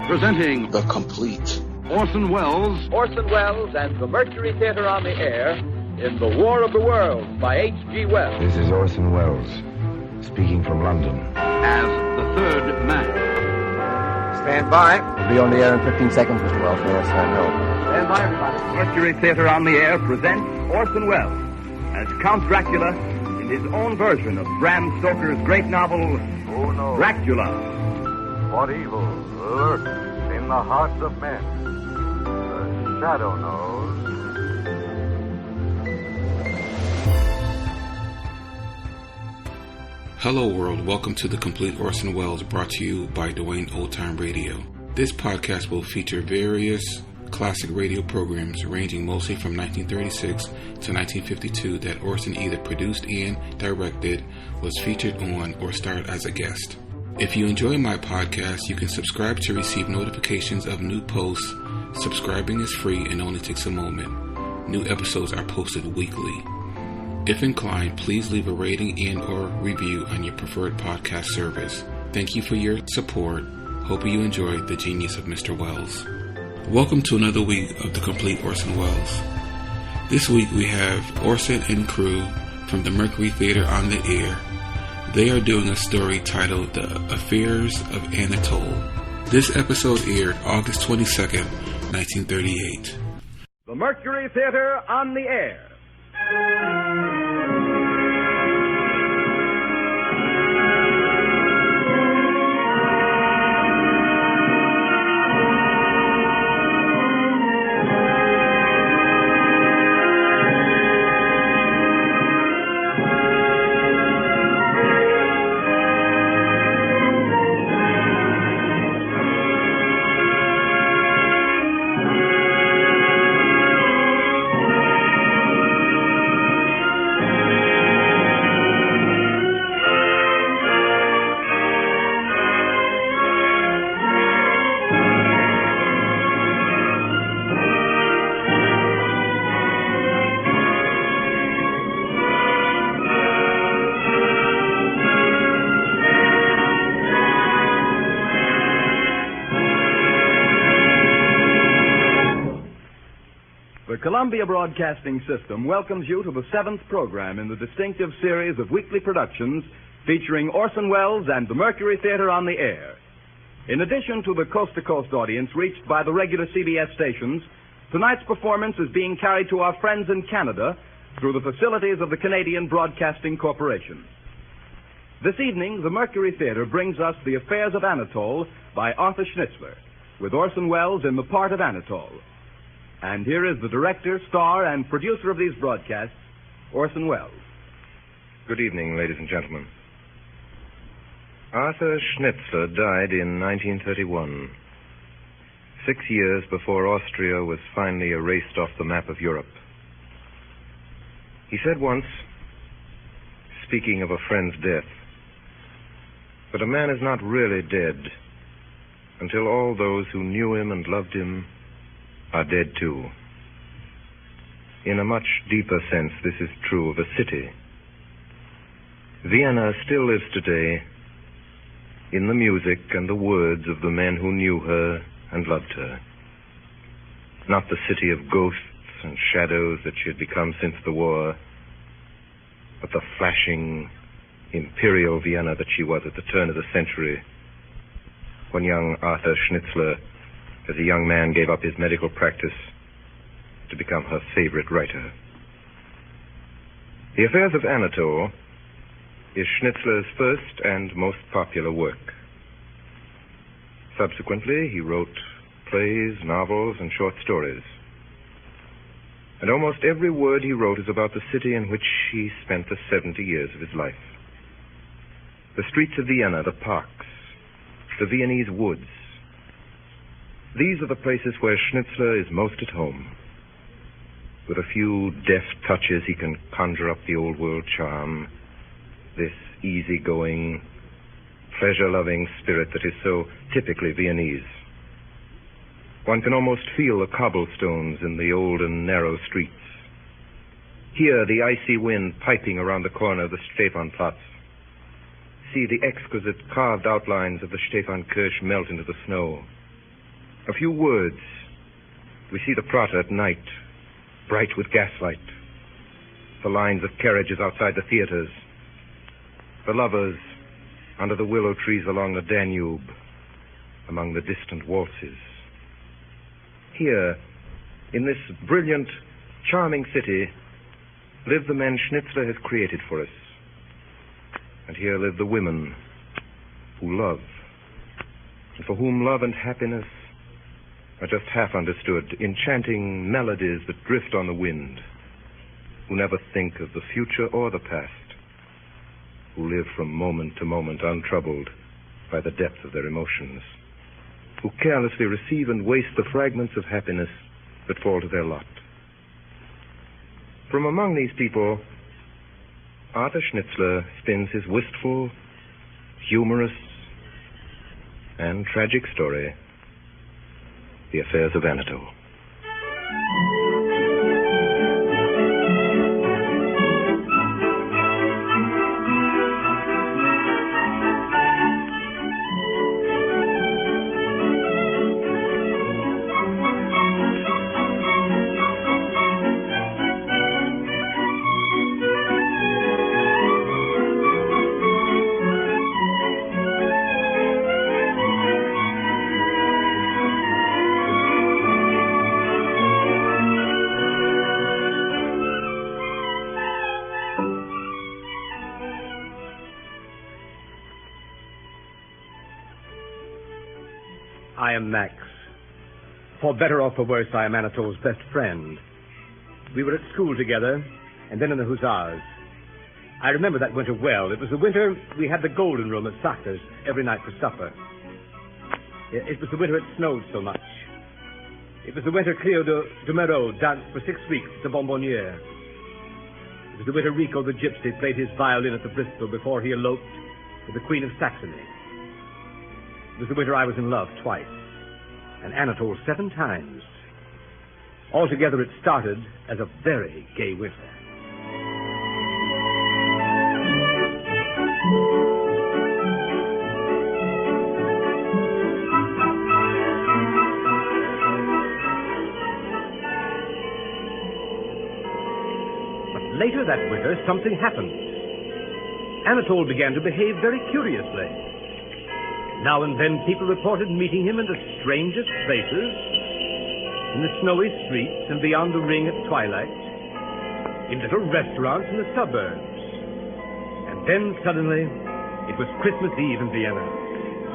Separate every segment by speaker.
Speaker 1: Presenting
Speaker 2: The Complete
Speaker 1: Orson Welles
Speaker 3: and the Mercury Theater on the Air in The War of the Worlds by H.G. Wells.
Speaker 4: This is Orson Welles, speaking from London.
Speaker 1: as the third man.
Speaker 5: Stand by.
Speaker 6: We'll be on the air in 15 seconds, Mr. Wells. Yes, I know.
Speaker 5: Stand by, everybody.
Speaker 3: Mercury Theater on the Air presents Orson Welles as Count Dracula in his own version of Bram Stoker's great novel,
Speaker 7: Who knows
Speaker 3: Dracula.
Speaker 7: what evil lurks in the hearts of men? The shadow knows.
Speaker 8: Hello world, welcome to The Complete Orson Welles, brought to you by Dwayne Old Time Radio. This podcast will feature various classic radio programs ranging mostly from 1936 to 1952 that Orson either produced and directed, was featured on, or starred as a guest. If you enjoy my podcast, you can subscribe to receive notifications of new posts. Subscribing is free and only takes a moment. New episodes are posted weekly. If inclined, please leave a rating and or review on your preferred podcast service. Thank you for your support. Hope you enjoyed the genius of Mr. Welles. Welcome to another week of The Complete Orson Welles. This week we have Orson and crew from the Mercury Theater on the Air. They are doing a story titled The Affairs of Anatole. This episode aired August 22nd, 1938.
Speaker 3: The Mercury Theater on the Air. The Columbia Broadcasting System welcomes you to the seventh program in the distinctive series of weekly productions featuring Orson Welles and the Mercury Theater on the Air. In addition to the coast-to-coast audience reached by the regular CBS stations, tonight's performance is being carried to our friends in Canada through the facilities of the Canadian Broadcasting Corporation. This evening, the Mercury Theater brings us The Affairs of Anatole by Arthur Schnitzler, with Orson Welles in the part of Anatole. And here is the director, star, and producer of these broadcasts, Orson Welles.
Speaker 4: Good evening, ladies and gentlemen. Arthur Schnitzler died in 1931, 6 years before Austria was finally erased off the map of Europe. He said once, speaking of a friend's death, "But a man is not really dead until all those who knew him and loved him are dead too." In a much deeper sense, this is true of a city. Vienna still lives today in the music and the words of the men who knew her and loved her. Not the city of ghosts and shadows that she had become since the war, but the flashing imperial Vienna that she was at the turn of the century, when young Arthur Schnitzler, as a young man, gave up his medical practice to become her favorite writer. The Affairs of Anatole is Schnitzler's first and most popular work. Subsequently, he wrote plays, novels, and short stories. And almost every word he wrote is about the city in which he spent the 70 years of his life. The streets of Vienna, the parks, the Viennese woods. These are the places where Schnitzler is most at home. With a few deft touches, he can conjure up the old world charm, this easygoing, pleasure-loving spirit that is so typically Viennese. One can almost feel the cobblestones in the old and narrow streets. Hear the icy wind piping around the corner of the Stephanplatz. See the exquisite carved outlines of the Stephankirche melt into the snow. A few words. We see the Prater at night, bright with gaslight. The lines of carriages outside the theaters. The lovers under the willow trees along the Danube, among the distant waltzes. Here, in this brilliant, charming city, live the men Schnitzler has created for us. And here live the women who love, and for whom love and happiness are just half understood, enchanting melodies that drift on the wind, who never think of the future or the past, who live from moment to moment untroubled by the depth of their emotions, who carelessly receive and waste the fragments of happiness that fall to their lot. From among these people, Arthur Schnitzler spins his wistful, humorous, and tragic story, The Affairs of Anatole.
Speaker 2: I am Max. For better or for worse, I am Anatole's best friend. We were at school together, and then in the Hussars. I remember that winter well. It was the winter we had the Golden Room at Sacre's every night for supper. It was the winter it snowed so much. It was the winter Cleo de Merot danced for 6 weeks at the Bonbonniere. It was the winter Rico the Gypsy played his violin at the Bristol before he eloped with the Queen of Saxony. It was the winter I was in love twice, and Anatole 7 times. Altogether, it started as a very gay winter. But later that winter, something happened. Anatole began to behave very curiously. Now and then people reported meeting him in the strangest places, in the snowy streets and beyond the ring at twilight, in little restaurants in the suburbs. And then suddenly, it was Christmas Eve in Vienna,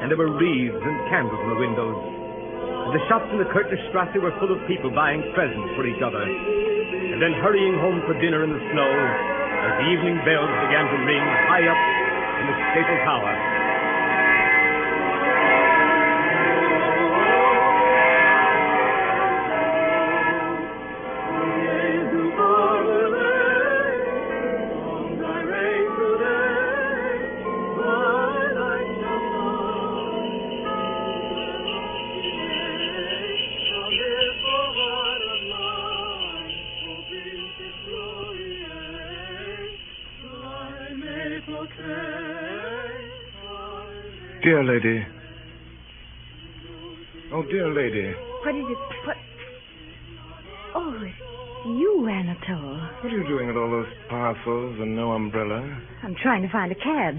Speaker 2: and there were wreaths and candles in the windows, and the shops in the Kürtnerstrasse were full of people buying presents for each other, and then hurrying home for dinner in the snow as the evening bells began to ring high up in the Staple Tower.
Speaker 4: Dear lady. Oh, dear lady.
Speaker 9: What is it? What? Oh, it's you, Anatole.
Speaker 4: What are you doing with all those parcels and no umbrella?
Speaker 9: I'm trying to find a cab.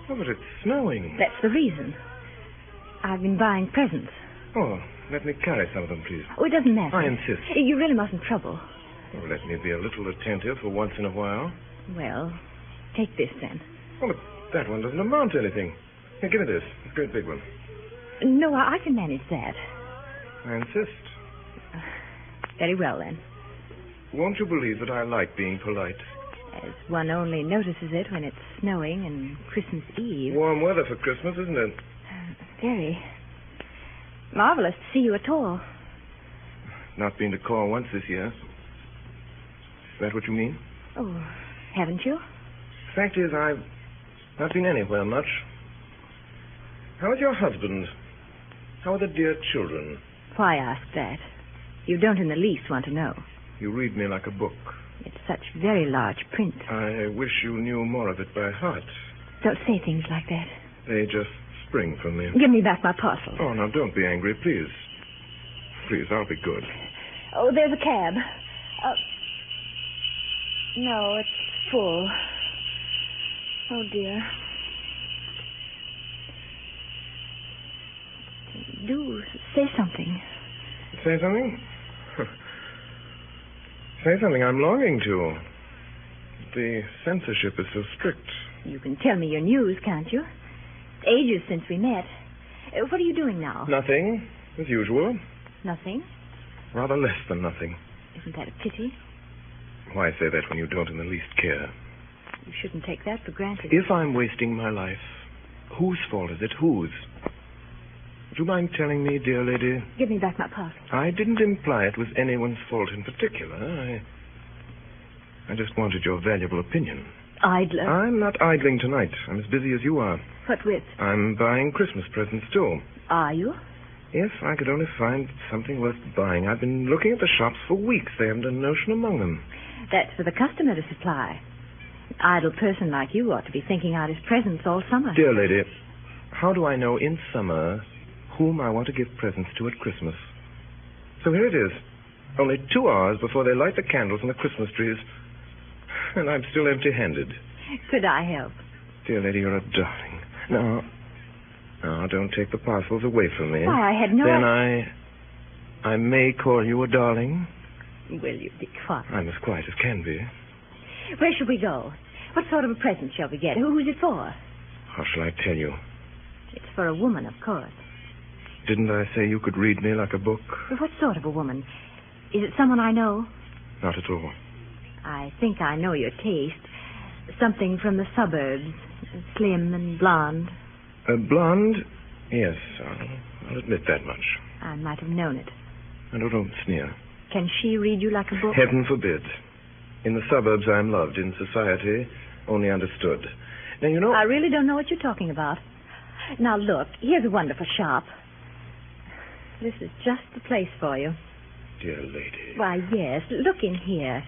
Speaker 4: Oh, but it's snowing.
Speaker 9: That's the reason. I've been buying presents.
Speaker 4: Oh, let me carry some of them, please.
Speaker 9: Oh, it doesn't matter.
Speaker 4: I insist.
Speaker 9: You really mustn't trouble.
Speaker 4: Oh, let me be a little attentive for once in a while.
Speaker 9: Well, take this then.
Speaker 4: Oh, but that one doesn't amount to anything. Here, give me this. It's a great big one.
Speaker 9: No, I can manage that.
Speaker 4: I insist.
Speaker 9: Very well, then.
Speaker 4: Won't you believe that I like being polite?
Speaker 9: As one only notices it when it's snowing and Christmas Eve.
Speaker 4: Warm weather for Christmas, isn't it?
Speaker 9: Very. Marvelous to see you at all.
Speaker 4: Not been to call once this year. Is that what you mean?
Speaker 9: Oh, haven't you?
Speaker 4: Fact is, I've not been anywhere much. How is your husband? How are the dear children?
Speaker 9: Why ask that? You don't in the least want to know.
Speaker 4: You read me like a book.
Speaker 9: It's such very large print.
Speaker 4: I wish you knew more of it by heart.
Speaker 9: Don't say things like that.
Speaker 4: They just spring from me.
Speaker 9: Give me back my parcel.
Speaker 4: Oh, now, don't be angry, please. Please, I'll be good.
Speaker 9: Oh, there's a cab. No, it's full. Oh, dear. Do say something.
Speaker 4: Say something? Say something I'm longing to. The censorship is so strict.
Speaker 9: You can tell me your news, can't you? It's ages since we met. What are you doing now?
Speaker 4: Nothing, as usual.
Speaker 9: Nothing?
Speaker 4: Rather less than nothing.
Speaker 9: Isn't that a pity?
Speaker 4: Why say that when you don't in the least care?
Speaker 9: You shouldn't take that for granted.
Speaker 4: If I'm wasting my life, whose fault is it? Whose? Would you mind telling me, dear lady?
Speaker 9: Give me back my parcel.
Speaker 4: I didn't imply it was anyone's fault in particular. I just wanted your valuable opinion.
Speaker 9: Idler?
Speaker 4: I'm not idling tonight. I'm as busy as you are.
Speaker 9: What with?
Speaker 4: I'm buying Christmas presents, too.
Speaker 9: Are you?
Speaker 4: If I could only find something worth buying. I've been looking at the shops for weeks. They haven't a notion among them.
Speaker 9: That's for the customer to supply. An idle person like you ought to be thinking out his presents all summer.
Speaker 4: Dear lady, how do I know in summer whom I want to give presents to at Christmas? So here it is. Only 2 hours before they light the candles and the Christmas trees. And I'm still empty-handed.
Speaker 9: Could I help?
Speaker 4: Dear lady, you're a darling. No, don't take the parcels away from me.
Speaker 9: Why, I had no...
Speaker 4: Then I may call you a darling.
Speaker 9: Will you be quiet?
Speaker 4: I'm as quiet as can be.
Speaker 9: Where shall we go? What sort of a present shall we get? Who's it for?
Speaker 4: How shall I tell you?
Speaker 9: It's for a woman, of course.
Speaker 4: Didn't I say you could read me like a book?
Speaker 9: What sort of a woman? Is it someone I know?
Speaker 4: Not at all.
Speaker 9: I think I know your taste. Something from the suburbs. Slim and blonde.
Speaker 4: Blonde? Yes, I'll admit that much.
Speaker 9: I might have known it.
Speaker 4: And don't sneer.
Speaker 9: Can she read you like a book?
Speaker 4: Heaven forbid. In the suburbs, I'm loved. In society, only understood. Now, you know...
Speaker 9: I really don't know what you're talking about. Now, look, here's a wonderful shop. This is just the place for you.
Speaker 4: Dear lady.
Speaker 9: Why, yes. Look in here.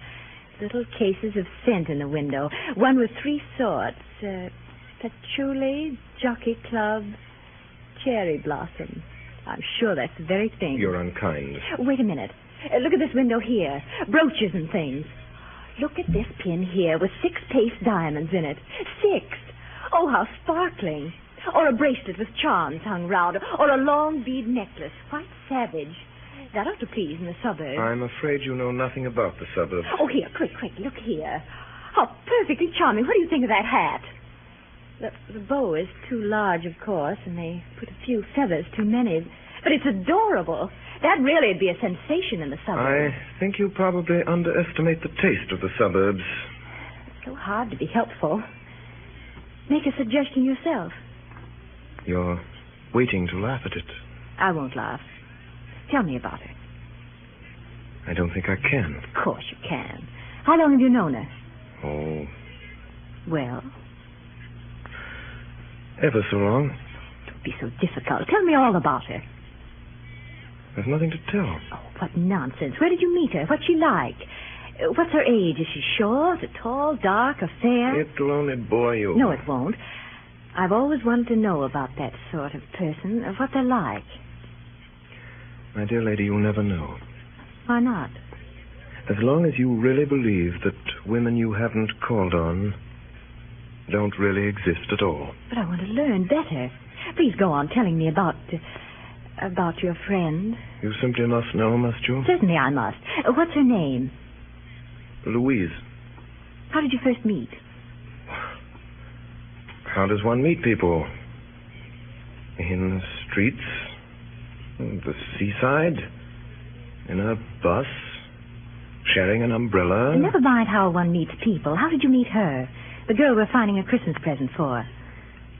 Speaker 9: Little cases of scent in the window. One with 3 sorts. Patchouli, Jockey Club, Cherry Blossom. I'm sure that's the very thing.
Speaker 4: You're unkind.
Speaker 9: Wait a minute. Look at this window here. Brooches and things. Look at this pin here with 6 paste diamonds in it. 6. Oh, how sparkling. Or a bracelet with charms hung round. Or a long bead necklace. Quite savage. That ought to please in the suburbs.
Speaker 4: I'm afraid you know nothing about the suburbs.
Speaker 9: Oh, here, quick, look here. How perfectly charming. What do you think of that hat? The bow is too large, of course, and they put a few feathers too many. But it's adorable. That really would be a sensation in the suburbs.
Speaker 4: I think you probably underestimate the taste of the suburbs.
Speaker 9: It's so hard to be helpful. Make a suggestion yourself.
Speaker 4: You're waiting to laugh at it.
Speaker 9: I won't laugh. Tell me about her.
Speaker 4: I don't think I can.
Speaker 9: Of course you can. How long have you known her?
Speaker 4: Oh.
Speaker 9: Well?
Speaker 4: Ever so long.
Speaker 9: Don't be so difficult. Tell me all about her.
Speaker 4: There's nothing to tell.
Speaker 9: Oh, what nonsense. Where did you meet her? What's she like? What's her age? Is she short, or tall, dark, or fair?
Speaker 4: It'll only bore you.
Speaker 9: No, it won't. I've always wanted to know about that sort of person, of what they're like.
Speaker 4: My dear lady, you'll never know.
Speaker 9: Why not?
Speaker 4: As long as you really believe that women you haven't called on don't really exist at all.
Speaker 9: But I want to learn better. Please go on telling me about your friend.
Speaker 4: You simply must know, must you?
Speaker 9: Certainly I must. What's her name?
Speaker 4: Lewise.
Speaker 9: How did you first meet?
Speaker 4: How does one meet people? In the streets? The seaside? In a bus? Sharing an umbrella?
Speaker 9: Never mind how one meets people. How did you meet her? The girl we're finding a Christmas present for.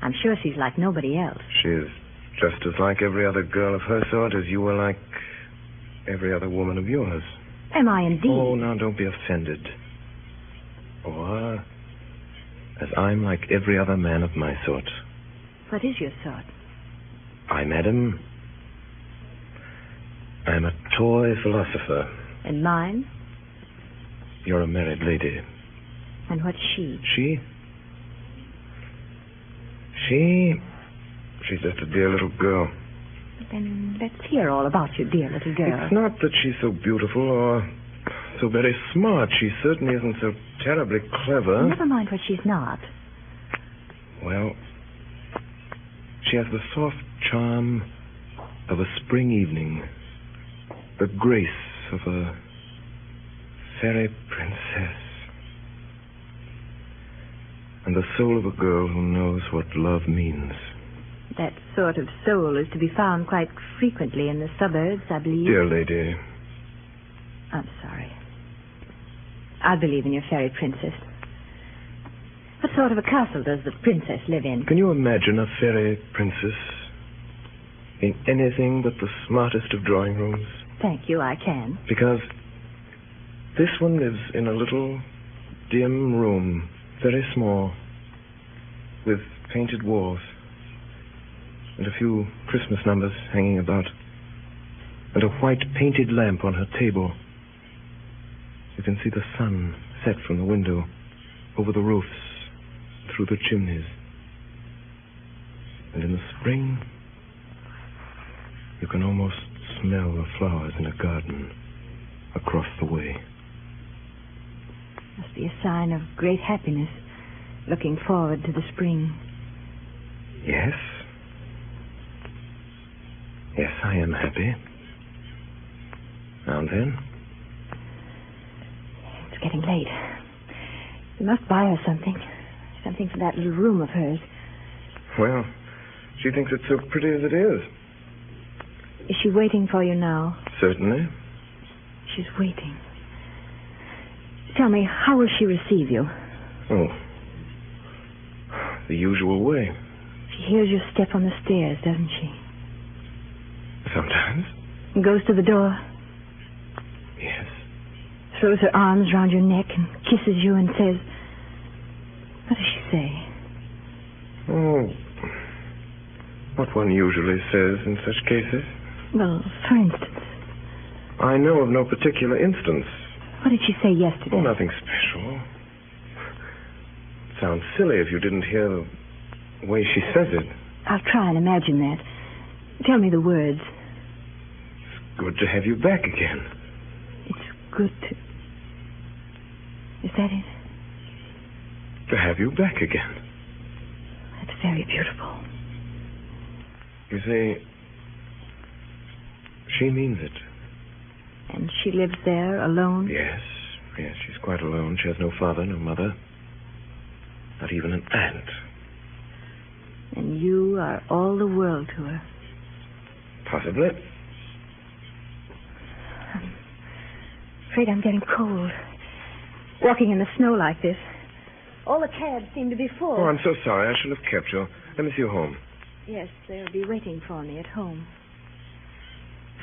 Speaker 9: I'm sure she's like nobody else.
Speaker 4: She's just as like every other girl of her sort as you were like every other woman of yours.
Speaker 9: Am I indeed?
Speaker 4: Oh, now don't be offended. Or as I'm like every other man of my sort.
Speaker 9: What is your sort?
Speaker 4: I, madam, I'm a toy philosopher.
Speaker 9: And mine?
Speaker 4: You're a married lady.
Speaker 9: And what's she?
Speaker 4: She's just a dear little girl.
Speaker 9: Then let's hear all about you, dear little girl.
Speaker 4: It's not that she's so beautiful or so very smart. She certainly isn't so terribly clever.
Speaker 9: Never mind what she's not.
Speaker 4: Well, she has the soft charm of a spring evening, the grace of a fairy princess, and the soul of a girl who knows what love means.
Speaker 9: That sort of soul is to be found quite frequently in the suburbs, I believe.
Speaker 4: Dear lady.
Speaker 9: I'm sorry. I believe in your fairy princess. What sort of a castle does the princess live in?
Speaker 4: Can you imagine a fairy princess in anything but the smartest of drawing rooms?
Speaker 9: Thank you, I can.
Speaker 4: Because this one lives in a little dim room, very small, with painted walls, and a few Christmas numbers hanging about, and a white painted lamp on her table. You can see the sun set from the window over the roofs, through the chimneys. And in the spring, you can almost smell the flowers in a garden across the way.
Speaker 9: Must be a sign of great happiness, looking forward to the spring.
Speaker 4: Yes. Yes, I am happy. Now and then.
Speaker 9: It's getting late. We must buy her something. Something for that little room of hers.
Speaker 4: Well, she thinks it's so pretty as it is.
Speaker 9: Is she waiting for you now?
Speaker 4: Certainly.
Speaker 9: She's waiting. Tell me, how will she receive you?
Speaker 4: Oh. The usual way.
Speaker 9: She hears your step on the stairs, doesn't she?
Speaker 4: Sometimes.
Speaker 9: And goes to the door.
Speaker 4: Yes.
Speaker 9: Throws her arms round your neck and kisses you and says... What does she say?
Speaker 4: Oh, what one usually says in such cases.
Speaker 9: Well, for instance.
Speaker 4: I know of no particular instance.
Speaker 9: What did she say yesterday?
Speaker 4: Oh, nothing special. It sounds silly if you didn't hear the way she says it.
Speaker 9: I'll try and imagine that. Tell me the words.
Speaker 4: It's good to have you back again.
Speaker 9: It's good to... Is that it?
Speaker 4: To have you back again.
Speaker 9: That's very beautiful.
Speaker 4: You see, she means it.
Speaker 9: And she lives there alone?
Speaker 4: Yes, she's quite alone. She has no father, no mother. Not even an aunt.
Speaker 9: And you are all the world to her.
Speaker 4: Possibly.
Speaker 9: I'm afraid I'm getting cold. Walking in the snow like this. All the cabs seem to be full.
Speaker 4: Oh, I'm so sorry. I should have kept you. Let me see you home.
Speaker 9: Yes, they'll be waiting for me at home.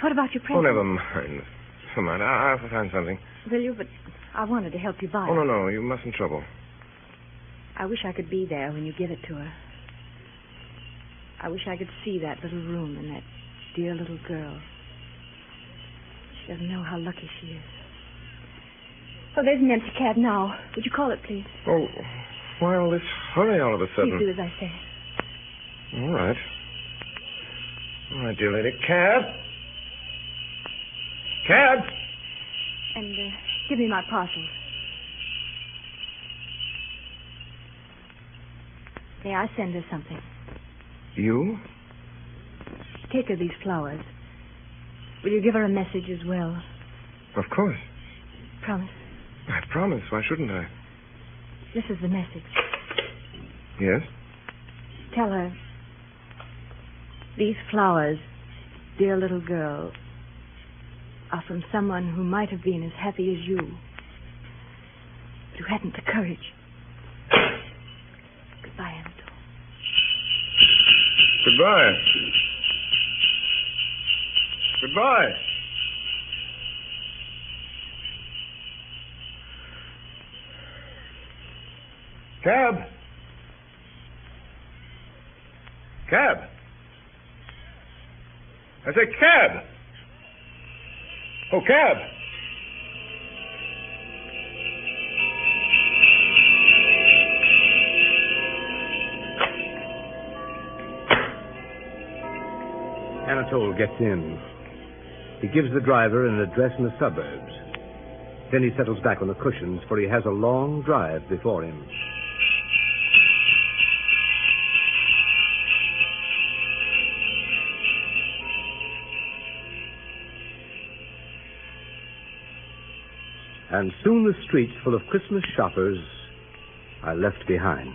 Speaker 9: What about your present?
Speaker 4: Oh, never mind. Never mind. I'll find something.
Speaker 9: Will you? But I wanted to help you buy
Speaker 4: Oh,
Speaker 9: it.
Speaker 4: no. You mustn't trouble.
Speaker 9: I wish I could be there when you give it to her. I wish I could see that little room and that dear little girl. She doesn't know how lucky she is. Oh, there's an empty cab now. Would you call it, please?
Speaker 4: Oh, why all this hurry all of a sudden?
Speaker 9: Please do as I say.
Speaker 4: All right. All right, dear lady. Cab! Cab!
Speaker 9: And give me my parcels. May I send her something?
Speaker 4: You?
Speaker 9: Take her these flowers. Will you give her a message as well?
Speaker 4: Of course.
Speaker 9: Promise.
Speaker 4: I promise. Why shouldn't I?
Speaker 9: This is the message.
Speaker 4: Yes?
Speaker 9: Tell her, these flowers, dear little girl, are from someone who might have been as happy as you, but who hadn't the courage. Goodbye, Anatole.
Speaker 4: Goodbye. Goodbye. Cab. Cab. I say cab. Oh, cab.
Speaker 2: Anatole gets in. He gives the driver an address in the suburbs. Then he settles back on the cushions, for he has a long drive before him. And soon the streets full of Christmas shoppers are left behind.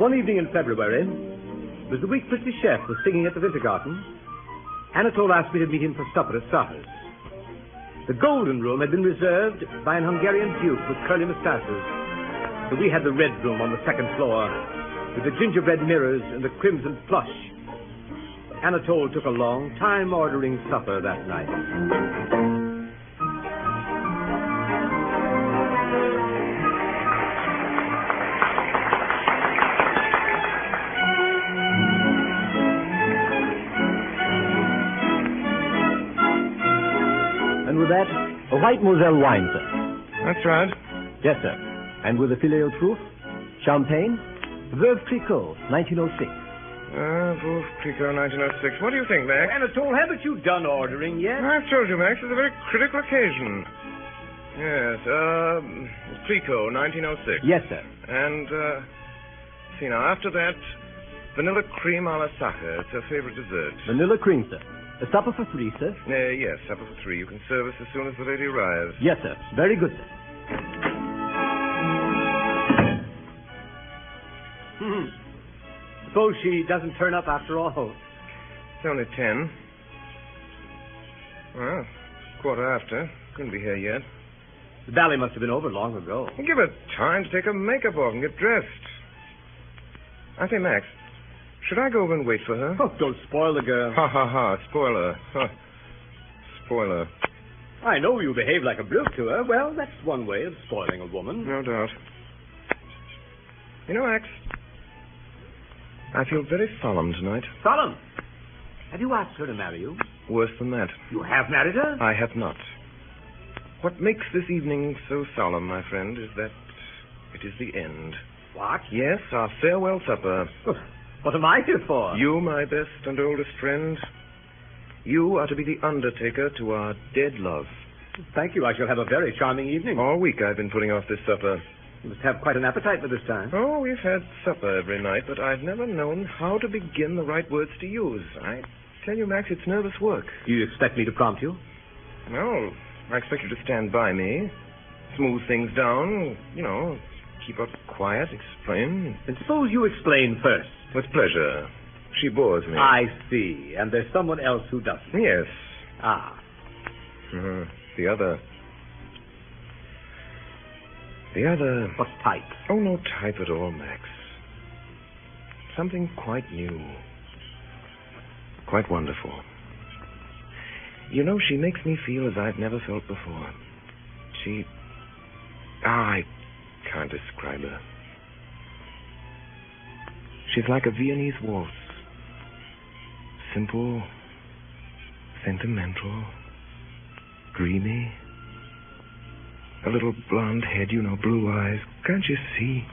Speaker 2: One evening in February, it was the week Pretty Chef was singing at the Winter Garden. Anatole asked me to meet him for supper at Sarah's. The Golden Room had been reserved by an Hungarian duke with curly mustaches, so we had the Red Room on the second floor, with the gingerbread mirrors and the crimson plush. Anatole took a long time ordering supper that night.
Speaker 6: That, a white Moselle wine, sir.
Speaker 4: That's right.
Speaker 6: Yes, sir. And with a filet au truffe, champagne, Veuve Clicquot, 1906.
Speaker 4: Veuve Clicquot, 1906. What do you think, Max?
Speaker 2: Anatole, haven't you done ordering yet?
Speaker 4: I've told you, Max, it's a very critical occasion. Yes, Clicquot, 1906.
Speaker 6: Yes, sir.
Speaker 4: And, see now, after that, vanilla cream a la Sacher. It's her favorite dessert.
Speaker 6: Vanilla cream, sir. A supper for three, sir?
Speaker 4: Yes, supper for three. You can serve us as soon as the lady arrives.
Speaker 6: Yes, sir. Very good, sir.
Speaker 2: Suppose she doesn't turn up after all.
Speaker 4: It's only 10. Well, quarter after. Couldn't be here yet.
Speaker 2: The ballet must have been over long ago.
Speaker 4: Give her time to take her makeup off and get dressed. I say, Max, should I go over and wait for her?
Speaker 2: Oh, don't spoil the girl.
Speaker 4: Ha, ha, ha. Spoiler. Huh. Spoiler.
Speaker 2: I know you behave like a brute to her. Well, that's one way of spoiling a woman.
Speaker 4: No doubt. You know, Max, I feel very solemn tonight.
Speaker 2: Solemn? Have you asked her to marry you?
Speaker 4: Worse than that.
Speaker 2: You have married her?
Speaker 4: I have not. What makes this evening so solemn, my friend, is that it is the end.
Speaker 2: What?
Speaker 4: Yes, our farewell supper.
Speaker 2: What am I here for?
Speaker 4: You, my best and oldest friend, you are to be the undertaker to our dead love.
Speaker 2: Thank you. I shall have a very charming evening.
Speaker 4: All week I've been putting off this supper.
Speaker 2: You must have quite an appetite for this time.
Speaker 4: Oh, we've had supper every night, but I've never known how to begin the right words to use. I tell you, Max, it's nervous work.
Speaker 2: Do you expect me to prompt you?
Speaker 4: No, I expect you to stand by me, smooth things down, keep up quiet, explain.
Speaker 2: And suppose you explain first.
Speaker 4: With pleasure. She bores me.
Speaker 2: I see. And there's someone else who doesn't.
Speaker 4: Yes.
Speaker 2: Ah.
Speaker 4: The other. The other...
Speaker 2: What type?
Speaker 4: Oh, no type at all, Max. Something quite new. Quite wonderful. You know, she makes me feel as I've never felt before. I can't describe her. She's like a Viennese waltz. Simple, sentimental, dreamy. A little blonde head, blue eyes. Can't you see?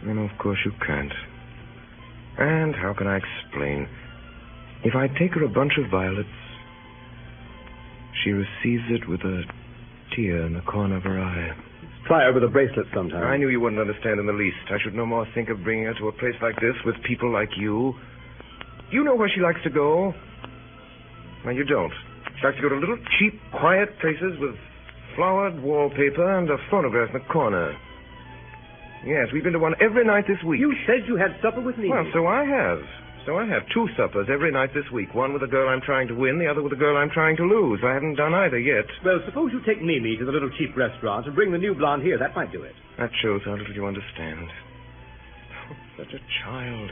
Speaker 4: No, of course you can't. And how can I explain? If I take her a bunch of violets, she receives it with a tear in the corner of her eye.
Speaker 2: Try her with a bracelet sometime.
Speaker 4: I knew you wouldn't understand in the least. I should no more think of bringing her to a place like this with people like you. You know where she likes to go? No, you don't. She likes to go to little, cheap, quiet places with flowered wallpaper and a phonograph in the corner. Yes, we've been to one every night this week.
Speaker 2: You said you had supper with me.
Speaker 4: Well, so I have. So I have 2 suppers every night this week. One with a girl I'm trying to win, the other with a girl I'm trying to lose. I haven't done either yet.
Speaker 2: Well, suppose you take Mimi to the little cheap restaurant and bring the new blonde here. That might do it.
Speaker 4: That shows how little you understand. Oh, such a child.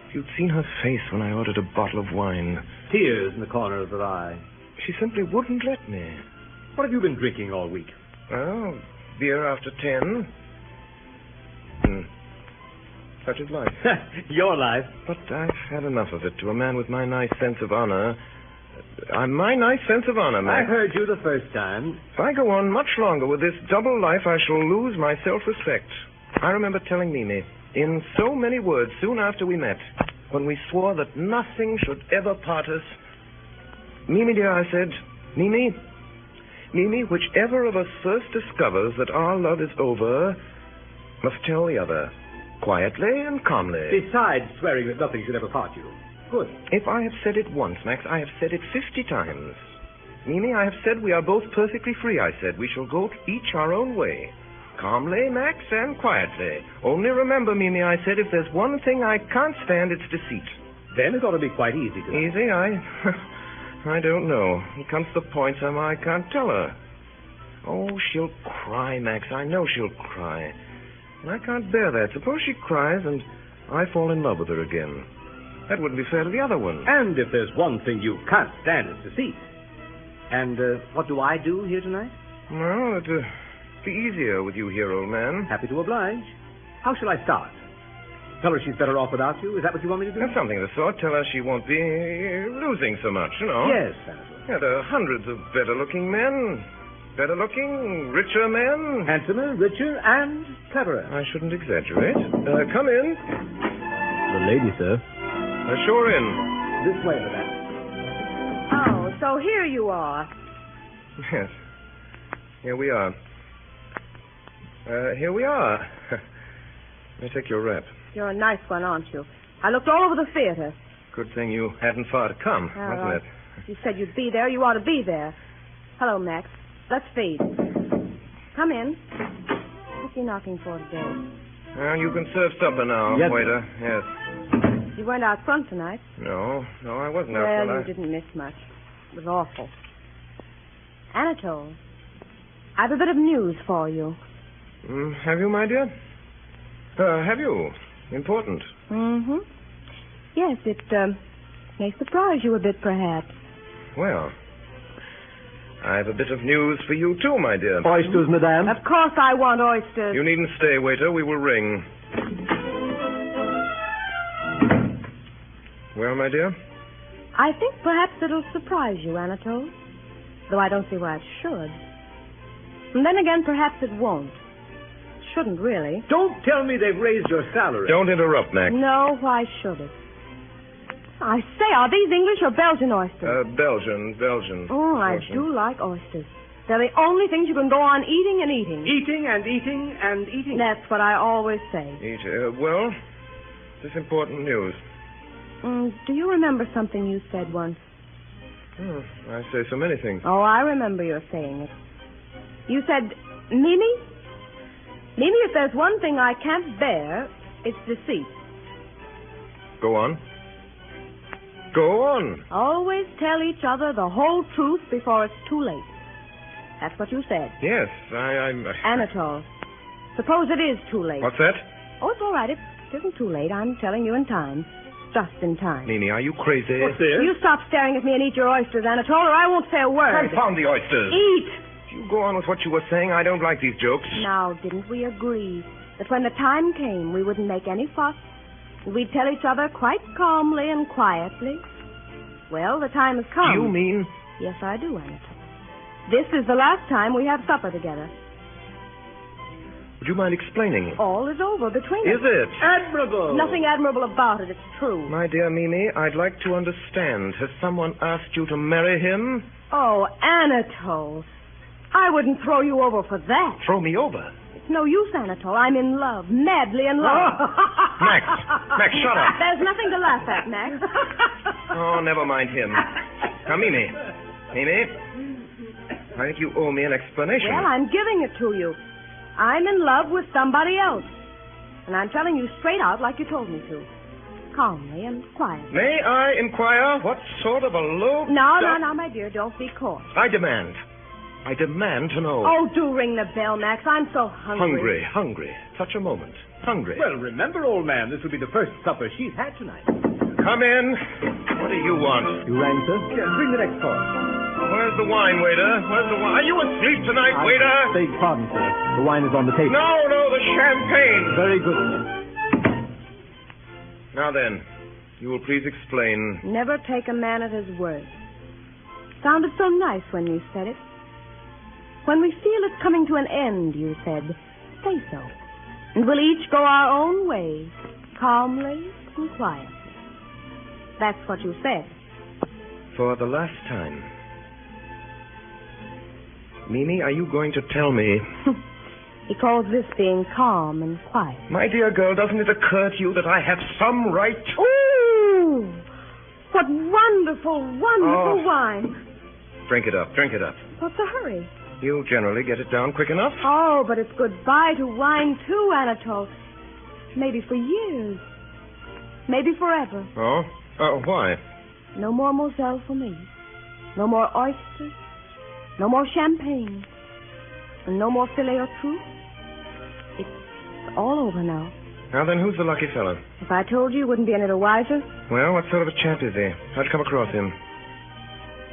Speaker 4: If you'd seen her face when I ordered a bottle of wine.
Speaker 2: Tears in the corner of her eye.
Speaker 4: She simply wouldn't let me.
Speaker 2: What have you been drinking all week?
Speaker 4: Well, beer after 10. Such is life.
Speaker 2: Your life.
Speaker 4: But I've had enough of it. To a man with my nice sense of honor... my nice sense of honor, Max.
Speaker 2: I heard you the first time.
Speaker 4: If I go on much longer with this double life, I shall lose my self-respect. I remember telling Mimi, in so many words, soon after we met, when we swore that nothing should ever part us. Mimi, dear, I said, Mimi, whichever of us first discovers that our love is over, must tell the other, quietly and calmly.
Speaker 2: Besides swearing that nothing should ever part you. Good.
Speaker 4: If I have said it once, Max, I have said it 50 times. Mimi, I have said we are both perfectly free, I said. We shall go each our own way. Calmly, Max, and quietly. Only remember, Mimi, I said, if there's one thing I can't stand, it's deceit.
Speaker 2: Then it ought to be quite easy to...
Speaker 4: Easy? I don't know. It comes to the point, somehow I can't tell her. Oh, she'll cry, Max. I know she'll cry. And I can't bear that. Suppose she cries and I fall in love with her again. That wouldn't be fair to the other one.
Speaker 2: And if there's one thing you can't stand, it's deceit. And what do I do here tonight?
Speaker 4: Well, it'd be easier with you here, old man.
Speaker 2: Happy to oblige. How shall I start? Tell her she's better off without you? Is that what you want me to do?
Speaker 4: That's something of the sort. Tell her she won't be losing so much, you know.
Speaker 2: Yes, Senator.
Speaker 4: Yeah, there are hundreds of better-looking men. Better-looking, richer men.
Speaker 2: Handsomer, richer, and cleverer.
Speaker 4: I shouldn't exaggerate. Come in.
Speaker 6: The lady, sir.
Speaker 4: Sure in.
Speaker 2: This way, madam.
Speaker 9: Oh, so here you are.
Speaker 4: Yes. Here we are. Here we are. Let me take your wrap.
Speaker 10: You're a nice one, aren't you? I looked all over the theater.
Speaker 4: Good thing you hadn't far to come, wasn't it?
Speaker 10: You said you'd be there. You ought to be there. Hello, Max. Let's feed. Come in. What's he knocking for today?
Speaker 4: Well, you can serve supper now,
Speaker 2: yes,
Speaker 4: waiter. Yes.
Speaker 10: You weren't out front tonight.
Speaker 4: No, I wasn't out front.
Speaker 10: Well, you didn't miss much. It was awful. Anatole, I've a bit of news for you.
Speaker 4: Have you, my dear? Have you? Important.
Speaker 10: Mm-hmm. Yes, it may surprise you a bit, perhaps.
Speaker 4: Well, I have a bit of news for you, too, my dear.
Speaker 6: Oysters, madame?
Speaker 10: Of course I want oysters.
Speaker 4: You needn't stay, waiter. We will ring. Well, my dear?
Speaker 10: I think perhaps it'll surprise you, Anatole. Though I don't see why it should. And then again, perhaps it won't. Shouldn't, really.
Speaker 2: Don't tell me they've raised your salary.
Speaker 4: Don't interrupt, Max.
Speaker 10: No, why should it? I say, are these English or Belgian oysters?
Speaker 4: Belgian.
Speaker 10: Oh, I do like oysters. They're the only things you can go on eating and eating.
Speaker 2: Eating and eating and eating.
Speaker 10: That's what I always say.
Speaker 4: Well, this important news.
Speaker 10: Do you remember something you said once?
Speaker 4: I say so many things.
Speaker 10: Oh, I remember your saying it. You said, Mimi, if there's one thing I can't bear, it's deceit.
Speaker 4: Go on. Go on.
Speaker 10: Always tell each other the whole truth before it's too late. That's what you said.
Speaker 4: Yes, I'm...
Speaker 10: Anatole, suppose it is too late.
Speaker 4: What's that?
Speaker 10: Oh, it's all right. It isn't too late. I'm telling you in time. Just in time.
Speaker 4: Mimi, are you crazy?
Speaker 2: What's this?
Speaker 10: You stop staring at me and eat your oysters, Anatole, or I won't say a word.
Speaker 4: Confound the oysters.
Speaker 10: Eat!
Speaker 4: If you go on with what you were saying, I don't like these jokes.
Speaker 10: Now, didn't we agree that when the time came, we wouldn't make any fuss? And we'd tell each other quite calmly and quietly? Well, the time has come.
Speaker 4: You mean?
Speaker 10: Yes, I do, Anatole. This is the last time we have supper together.
Speaker 4: Would you mind explaining?
Speaker 10: All is over between us.
Speaker 4: Is it?
Speaker 2: Admirable.
Speaker 10: Nothing admirable about it. It's true.
Speaker 4: My dear Mimi, I'd like to understand. Has someone asked you to marry him?
Speaker 10: Oh, Anatole. I wouldn't throw you over for that.
Speaker 4: Throw me over?
Speaker 10: It's no use, Anatole. I'm in love. Madly in love.
Speaker 4: Max, shut up.
Speaker 10: There's nothing to laugh at, Max.
Speaker 4: Oh, never mind him. Now, Mimi, I think you owe me an explanation.
Speaker 10: Well, I'm giving it to you. I'm in love with somebody else. And I'm telling you straight out like you told me to. Calmly and quietly.
Speaker 4: May I inquire what sort of a low...
Speaker 10: No, my dear, don't be coarse.
Speaker 4: I demand. I demand to know.
Speaker 10: Oh, do ring the bell, Max. I'm so hungry.
Speaker 4: Hungry. Such a moment. Hungry.
Speaker 2: Well, remember, old man, this will be the first supper she's had tonight.
Speaker 4: Come in. What do you want?
Speaker 6: You rang, sir?
Speaker 2: Yes, bring the next course.
Speaker 4: Where's the wine, waiter? Where's the wine? Are you asleep tonight, waiter?
Speaker 6: Beg pardon, sir. The wine is on the table.
Speaker 4: No, the champagne.
Speaker 6: Very good, sir.
Speaker 4: Now then, you will please explain.
Speaker 10: Never take a man at his word. Sounded so nice when you said it. When we feel it's coming to an end, you said, say so. And we'll each go our own way, calmly and quietly. That's what you said.
Speaker 4: For the last time. Mimi, are you going to tell me?
Speaker 10: He calls this being calm and quiet.
Speaker 4: My dear girl, doesn't it occur to you that I have some right?
Speaker 10: Ooh! What wonderful, wonderful wine.
Speaker 4: Drink it up.
Speaker 10: What's the hurry?
Speaker 4: You generally get it down quick enough.
Speaker 10: Oh, but it's goodbye to wine, too, Anatole. Maybe for years. Maybe forever.
Speaker 4: Oh? Why?
Speaker 10: No more Moselle for me. No more oysters. No more champagne. And no more filet au trou. It's all over now.
Speaker 4: Now then, who's the lucky fellow?
Speaker 10: If I told you, you wouldn't be any the wiser.
Speaker 4: Well, what sort of a chap is he? How'd you come across him?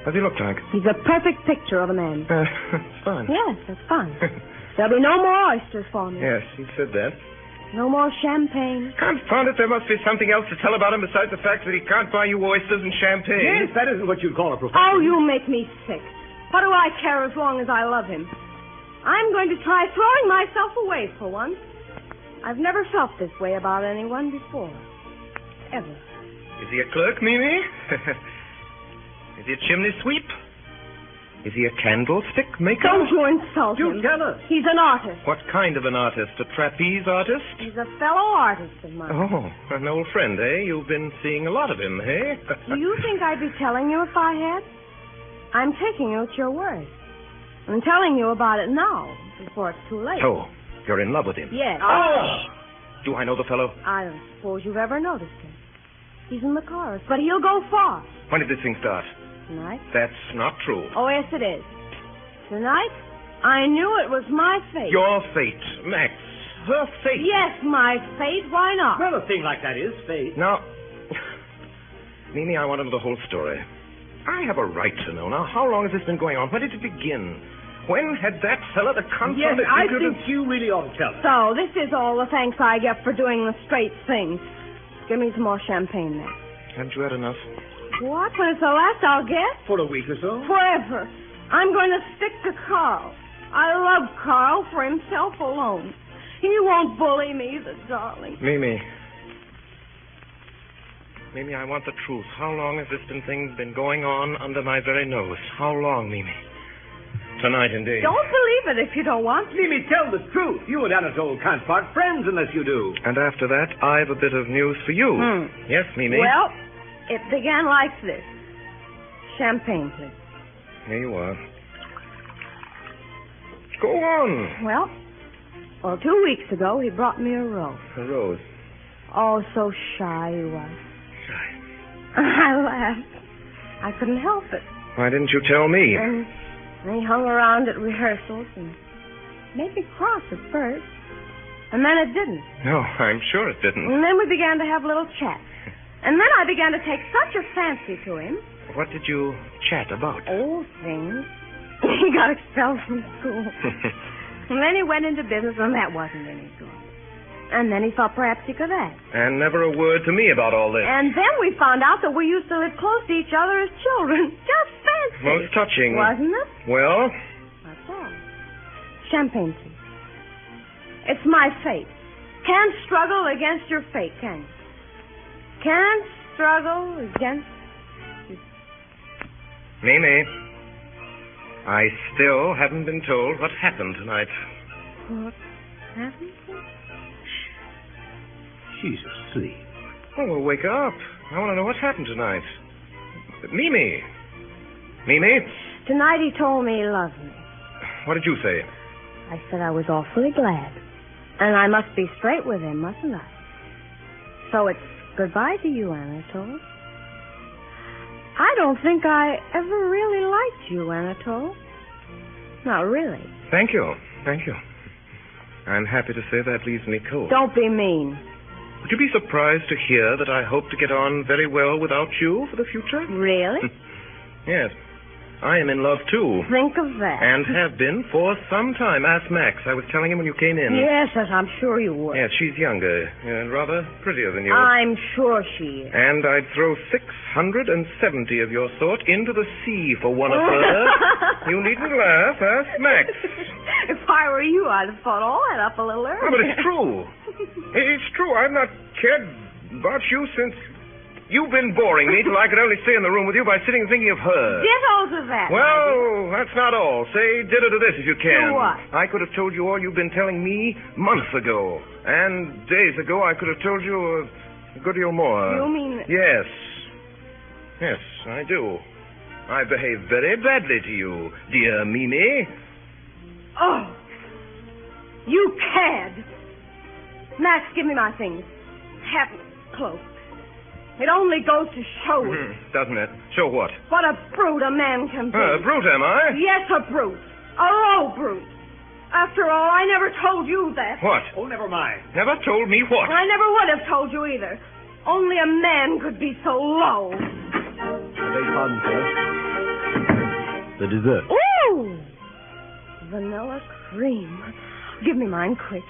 Speaker 4: What does he look like?
Speaker 10: He's a perfect picture of a man.
Speaker 4: It's fine.
Speaker 10: Yes, that's fine. There'll be no more oysters for me.
Speaker 4: Yes, he said that.
Speaker 10: No more champagne.
Speaker 4: Confound it, there must be something else to tell about him besides the fact that he can't buy you oysters and champagne.
Speaker 2: Yes, that isn't what you'd call a professional.
Speaker 10: Oh, you make me sick. What do I care as long as I love him? I'm going to try throwing myself away for once. I've never felt this way about anyone before. Ever.
Speaker 4: Is he a clerk, Mimi? Is he a chimney sweep? Is he a candlestick maker?
Speaker 10: Don't you insult him.
Speaker 2: You tell us.
Speaker 10: He's an artist.
Speaker 4: What kind of an artist? A trapeze artist?
Speaker 10: He's a fellow artist of mine.
Speaker 4: Oh, an old friend, eh? You've been seeing a lot of him, eh?
Speaker 10: Do you think I'd be telling you if I had? I'm taking you at your word. I'm telling you about it now, before it's too late.
Speaker 4: So, you're in love with him?
Speaker 10: Yes.
Speaker 4: Oh! Do I know the fellow?
Speaker 10: I don't suppose you've ever noticed him. He's in the chorus, but he'll go far.
Speaker 4: When did this thing start?
Speaker 10: Tonight?
Speaker 4: That's not true.
Speaker 10: Oh, yes, it is. Tonight, I knew it was my fate.
Speaker 4: Your fate, Max. Her fate.
Speaker 10: Yes, my fate. Why not?
Speaker 2: Well, a thing like that is fate.
Speaker 4: Now, Mimi, I want to know the whole story. I have a right to know. Now, how long has this been going on? When did it begin? When had that fella the
Speaker 2: Yes,
Speaker 4: confounded...
Speaker 2: I think you really ought to tell us.
Speaker 10: So, this is all the thanks I get for doing the straight thing. Give me some more champagne, then.
Speaker 4: Haven't you had enough?
Speaker 10: What? When it's the last I'll get?
Speaker 2: For a week or so?
Speaker 10: Forever. I'm going to stick to Carl. I love Carl for himself alone. He won't bully me, the darling.
Speaker 4: Mimi, I want the truth. How long has this thing been going on under my very nose? How long, Mimi? Tonight, indeed.
Speaker 10: Don't believe it if you don't want to.
Speaker 2: Mimi, tell the truth. You and Anatole can't part friends unless you do.
Speaker 4: And after that, I've a bit of news for you. Yes, Mimi?
Speaker 10: Well, it began like this. Champagne, please.
Speaker 4: Here you are. Go on.
Speaker 10: Well, 2 weeks ago, he brought me a rose.
Speaker 4: A rose?
Speaker 10: Oh, so shy he was.
Speaker 4: Shy?
Speaker 10: I laughed. I couldn't help it.
Speaker 4: Why didn't you tell me?
Speaker 10: And he hung around at rehearsals and made me cross at first. And then it didn't.
Speaker 4: No, I'm sure it didn't.
Speaker 10: And then we began to have little chats. And then I began to take such a fancy to him.
Speaker 4: What did you chat about?
Speaker 10: Old things. He got expelled from school. And then he went into business, and that wasn't any good. And then he thought perhaps he could act.
Speaker 4: And never a word to me about all this.
Speaker 10: And then we found out that we used to live close to each other as children. Just fancy.
Speaker 4: Most touching.
Speaker 10: Wasn't it?
Speaker 4: Well?
Speaker 10: That's all. Champagne, please. It's my fate. Can't struggle against your fate, can you? Can't struggle against...
Speaker 4: Mimi, I still haven't been told what happened tonight.
Speaker 10: What happened?
Speaker 2: She's asleep.
Speaker 4: Oh, well, wake up. I want to know what happened tonight. Mimi.
Speaker 10: Tonight he told me he loved me.
Speaker 4: What did you say?
Speaker 10: I said I was awfully glad. And I must be straight with him, mustn't I? So it's goodbye to you, Anatole. I don't think I ever really liked you, Anatole. Not really.
Speaker 4: Thank you. Thank you. I'm happy to say that leaves me cold.
Speaker 10: Don't be mean.
Speaker 4: Would you be surprised to hear that I hope to get on very well without you for the future?
Speaker 10: Really?
Speaker 4: Yes. I am in love, too.
Speaker 10: Think of that.
Speaker 4: And have been for some time. Ask Max. I was telling him when you came in.
Speaker 10: Yes, I'm sure you would.
Speaker 4: Yes, she's younger and rather prettier than you.
Speaker 10: I'm sure she is.
Speaker 4: And I'd throw 670 of your sort into the sea for one of her. You needn't laugh. Ask Max.
Speaker 10: If I were you, I'd have thought all that up a little earlier.
Speaker 4: Oh, but it's true. It's true. I've not cared about you since... You've been boring me till I could only stay in the room with you by sitting and thinking of her.
Speaker 10: Ditto to that.
Speaker 4: Well, that's not all. Say ditto to this if you can.
Speaker 10: To what?
Speaker 4: I could have told you all you've been telling me months ago. And days ago I could have told you a good deal more.
Speaker 10: You mean...
Speaker 4: Yes. Yes, I do. I behaved very badly to you, dear Mimi.
Speaker 10: Oh. You cad. Max, give me my things. Hat, cloak. It only goes to show it.
Speaker 4: Doesn't it? Show what?
Speaker 10: What a brute a man can be.
Speaker 4: A brute, am I?
Speaker 10: Yes, a brute. A low brute. After all, I never told you that.
Speaker 4: What?
Speaker 2: Oh, never mind.
Speaker 4: Never told me what?
Speaker 10: I never would have told you either. Only a man could be so low.
Speaker 6: Beg pardon, sir. The dessert.
Speaker 10: Ooh! Vanilla cream. Give me mine quick.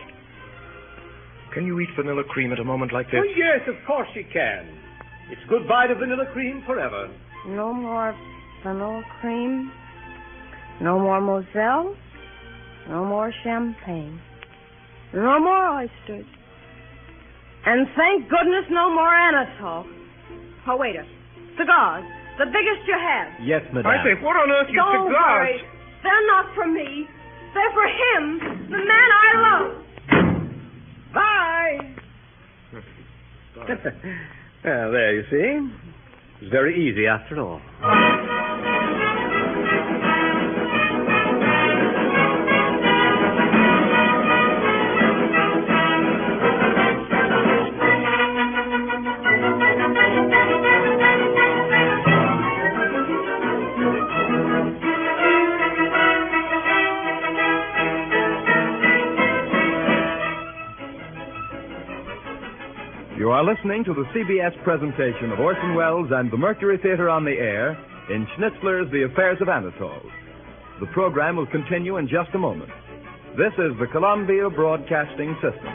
Speaker 4: Can you eat vanilla cream at a moment like this?
Speaker 2: Oh, yes, of course she can. It's goodbye to vanilla cream forever.
Speaker 10: No more vanilla cream. No more Moselle. No more champagne. No more oysters. And thank goodness no more Anatole. Oh, waiter. Cigars. The biggest you have.
Speaker 6: Yes, madame.
Speaker 4: I say, what on earth, you
Speaker 10: Don't
Speaker 4: cigars?
Speaker 10: worry. They're not for me. They're for him, the man I love.
Speaker 2: Bye. Well, there you see. It's very easy after all.
Speaker 3: You are listening to the CBS presentation of Orson Welles and the Mercury Theater on the Air in Schnitzler's The Affairs of Anatole. The program will continue in just a moment. This is the Columbia Broadcasting System.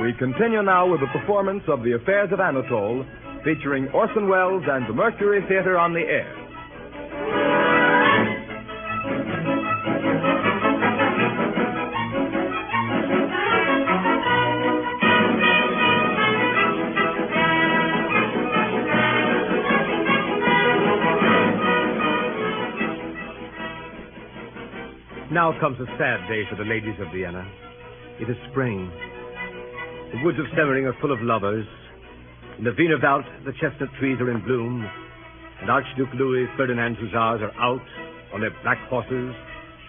Speaker 3: We continue now with the performance of The Affairs of Anatole, featuring Orson Welles and the Mercury Theater on the Air.
Speaker 2: Now comes a sad day for the ladies of Vienna. It is spring. The woods of Seymour are full of lovers. In the Vienna Wald, the chestnut trees are in bloom, and Archduke Louis Ferdinand's hussars are out on their black horses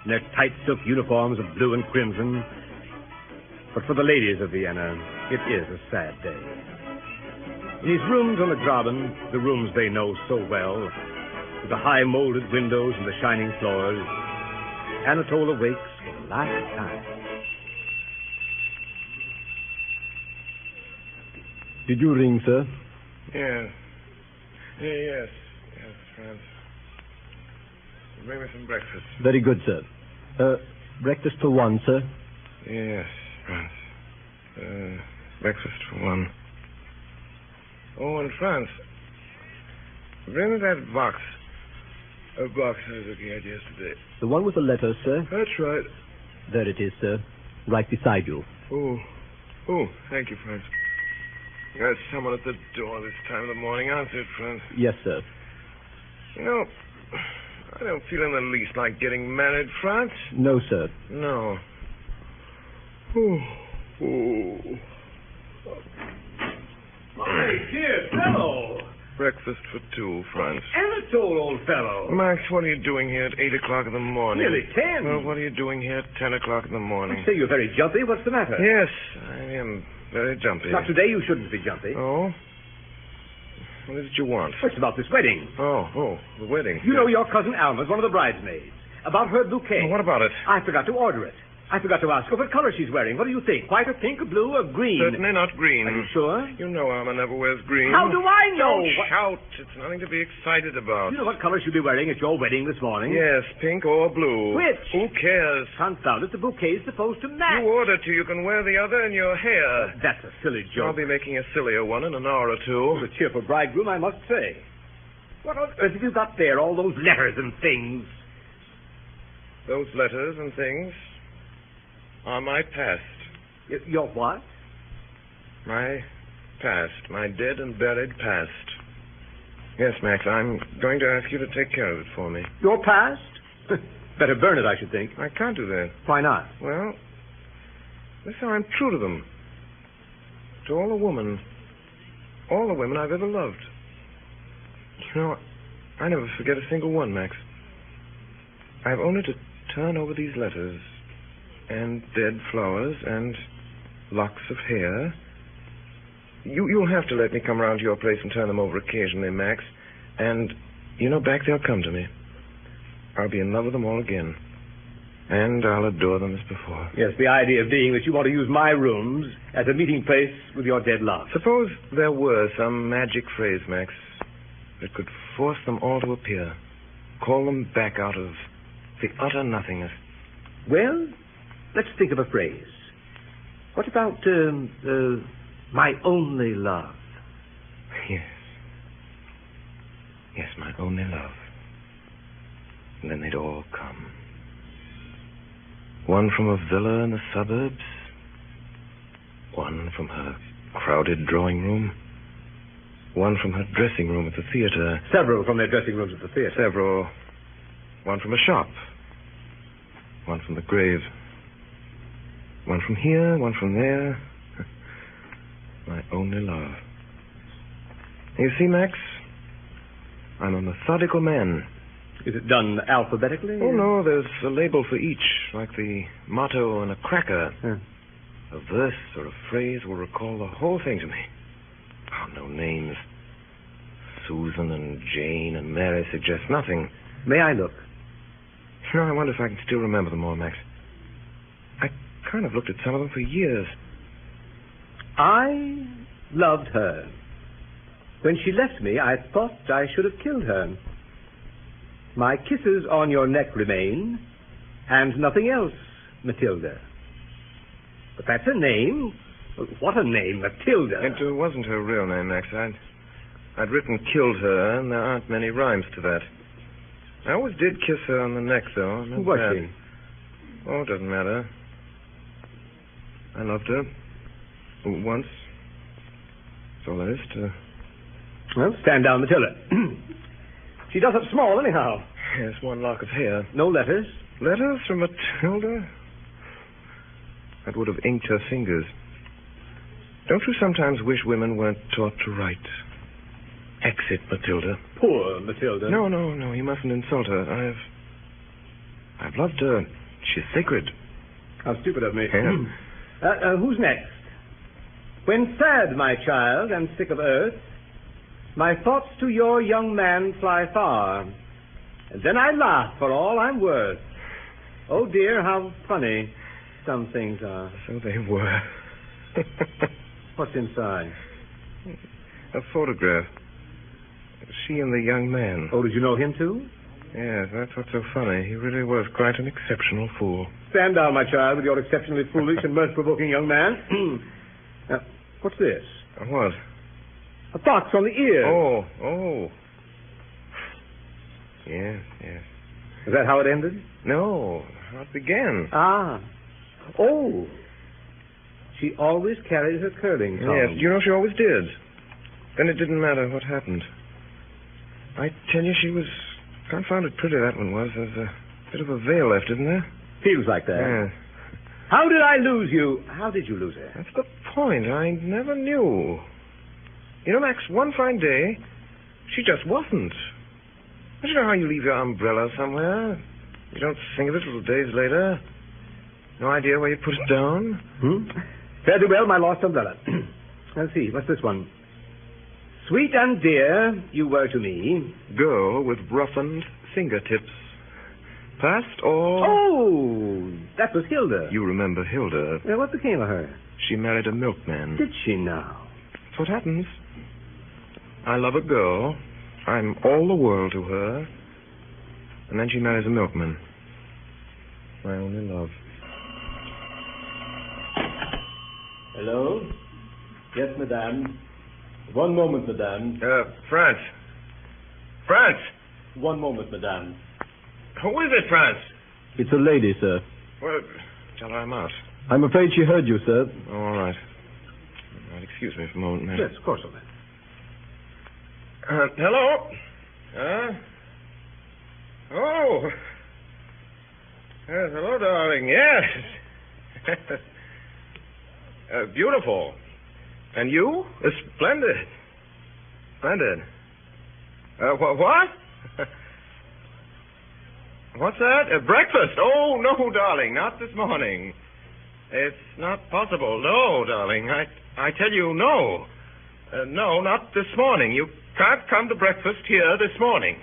Speaker 2: in their tight silk uniforms of blue and crimson. But for the ladies of Vienna, it is a sad day. In his rooms on the Graben, the rooms they know so well, with the high molded windows and the shining floors, Anatole awakes for the last time.
Speaker 6: Did you ring, sir?
Speaker 4: Yes. Yes, Franz. Bring me some breakfast.
Speaker 6: Very good, sir. Breakfast for one, sir?
Speaker 4: Yes, Franz. Breakfast for one. Oh, and Franz, bring me that box. A box I was looking at yesterday.
Speaker 6: The one with the letters, sir?
Speaker 4: That's right.
Speaker 6: There it is, sir. right beside you.
Speaker 4: Oh, thank you, Franz. There's someone at the door this time of the morning. Answer it, Franz.
Speaker 6: Yes, sir.
Speaker 4: You know, I don't feel in the least like getting married, Franz.
Speaker 6: No, sir.
Speaker 4: No.
Speaker 2: My dear fellow.
Speaker 4: Breakfast for two, Franz.
Speaker 2: Anatole, old fellow.
Speaker 4: Max, what are you doing here at 8 o'clock in the morning?
Speaker 2: Nearly 10.
Speaker 4: Well, what are you doing here at 10 o'clock in the morning?
Speaker 2: I say you're very jumpy. What's the matter?
Speaker 4: Yes, I am very jumpy.
Speaker 2: Not today. You shouldn't be jumpy.
Speaker 4: Oh? What is it you want?
Speaker 2: It's about this wedding.
Speaker 4: Oh, the wedding.
Speaker 2: You know your cousin Alma's one of the bridesmaids. About her bouquet.
Speaker 4: Well, what about it?
Speaker 2: I forgot to order it. I forgot to ask her what color she's wearing. What do you think? White or pink or blue or green?
Speaker 4: Certainly not green.
Speaker 2: Are you sure?
Speaker 4: You know Alma never wears green.
Speaker 2: How do I know?
Speaker 4: Don't shout. It's nothing to be excited about.
Speaker 2: You know what color she'll be wearing at your wedding this morning?
Speaker 4: Yes, pink or blue.
Speaker 2: Which?
Speaker 4: Who cares?
Speaker 2: Confound it, the bouquet's supposed to match.
Speaker 4: You order to. You can wear the other in your hair.
Speaker 2: That's a silly joke.
Speaker 4: I'll be making a sillier one in an hour or two.
Speaker 2: A cheerful bridegroom, I must say. What on earth have you got there, all those letters and things?
Speaker 4: Those letters and things are my past.
Speaker 2: Your what?
Speaker 4: My past. My dead and buried past. Yes, Max, I'm going to ask you to take care of it for me.
Speaker 2: Your past? Better burn it, I should think.
Speaker 4: I can't do that.
Speaker 2: Why not?
Speaker 4: Well, that's how I'm true to them. To all the women I've ever loved. You know, I never forget a single one, Max. I've only to turn over these letters, and dead flowers, and locks of hair. You'll have to let me come round to your place and turn them over occasionally, Max. And, you know, back they'll come to me. I'll be in love with them all again. And I'll adore them as before.
Speaker 2: Yes, the idea being that you want to use my rooms as a meeting place with your dead love.
Speaker 4: Suppose there were some magic phrase, Max, that could force them all to appear. Call them back out of the utter nothingness.
Speaker 2: Well, let's think of a phrase. What about, my only love?
Speaker 4: Yes. Yes, my only love. And then they'd all come. One from a villa in the suburbs. One from her crowded drawing room. One from her dressing room at the theater.
Speaker 2: Several from their dressing rooms at the theater.
Speaker 4: Several. One from a shop. One from the grave. One from here, one from there. My only love. You see, Max, I'm a methodical man.
Speaker 2: Is it done alphabetically?
Speaker 4: Oh, no, there's a label for each, like the motto on a cracker.
Speaker 2: Huh.
Speaker 4: A verse or a phrase will recall the whole thing to me. Oh, no names. Susan and Jane and Mary suggest nothing.
Speaker 2: May I look?
Speaker 4: You know, I wonder if I can still remember them all, Max. I kind of looked at some of them for years.
Speaker 2: I loved her. When she left me, I thought I should have killed her. My kisses on your neck remain, and nothing else, Matilda. But that's a name. What a name, Matilda.
Speaker 4: It wasn't her real name, Max. I'd written killed her, and there aren't many rhymes to that. I always did kiss her on the neck, though.
Speaker 2: Who was she?
Speaker 4: Oh, it doesn't matter. I loved her. Once. That's all there is to...
Speaker 2: Well, stand down, Matilda. She does up small, anyhow.
Speaker 4: Yes, one lock of hair.
Speaker 2: No letters?
Speaker 4: Letters from Matilda? That would have inked her fingers. Don't you sometimes wish women weren't taught to write? Exit, Matilda.
Speaker 2: Poor Matilda.
Speaker 4: No, you mustn't insult her. I've loved her. She's sacred.
Speaker 2: How stupid of me.
Speaker 4: Yeah.
Speaker 2: Who's next? When sad, my child, and sick of earth, my thoughts to your young man fly far, and then I laugh for all I'm worth. Oh, dear, how funny some things are.
Speaker 4: So they were.
Speaker 2: What's inside?
Speaker 4: A photograph. She and the young man.
Speaker 2: Oh, did you know him, too?
Speaker 4: Yes, that's what's so funny. He really was quite an exceptional fool.
Speaker 2: Stand down, my child, with your exceptionally foolish and mirth-provoking young man. What's this?
Speaker 4: What?
Speaker 2: A box on the ear.
Speaker 4: Oh. Yes.
Speaker 2: Is that how it ended?
Speaker 4: No, how it began.
Speaker 2: Ah. Oh. She always carried her curling comb.
Speaker 4: Yes, you know, she always did. Then it didn't matter what happened. I tell you, she was confounded pretty, that one was. There's a bit of a veil left, isn't there?
Speaker 2: Feels like that.
Speaker 4: Yeah.
Speaker 2: How did I lose you? How did you lose her?
Speaker 4: That's the point. I never knew. You know, Max, one fine day, she just wasn't. Don't you know how you leave your umbrella somewhere? You don't think of it till days later. No idea where you put it down?
Speaker 2: Fare thee well, my lost umbrella. Let's see, what's this one? Sweet and dear, you were to me.
Speaker 4: Girl with roughened fingertips. Past or...
Speaker 2: Oh, that was Hilda.
Speaker 4: You remember Hilda.
Speaker 2: Well, what became of her?
Speaker 4: She married a milkman.
Speaker 2: Did she now?
Speaker 4: That's what happens. I love a girl. I'm all the world to her. And then she marries a milkman. My only love.
Speaker 6: Hello? Yes, madame. One moment, madame.
Speaker 4: France. France!
Speaker 6: One moment, madame.
Speaker 4: Who is it, France?
Speaker 6: It's a lady, sir.
Speaker 4: Well, tell her I'm out.
Speaker 6: I'm afraid she heard you, sir.
Speaker 4: Oh, all right. All right, excuse me for a moment, ma'am.
Speaker 2: Yes, of course, man.
Speaker 4: Hello? Oh. Yes, hello, darling. Yes. Beautiful. And you? Splendid. Splendid. What? What's that? Breakfast? Oh, no, darling, not this morning. It's not possible. No, darling. I tell you, no. No, not this morning. You can't come to breakfast here this morning.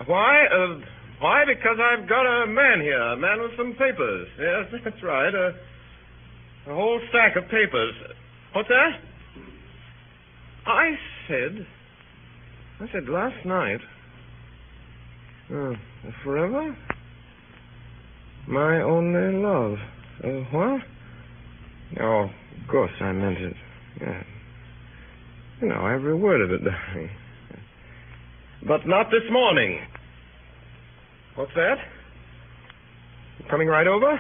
Speaker 4: Why? Why? Because I've got a man here, a man with some papers. Yes, that's right. A whole stack of papers. What's that? I said last night. Forever? My only love. What? Oh, of course I meant it. Yeah. You know, every word of it, darling. But not this morning. What's that? You coming right over?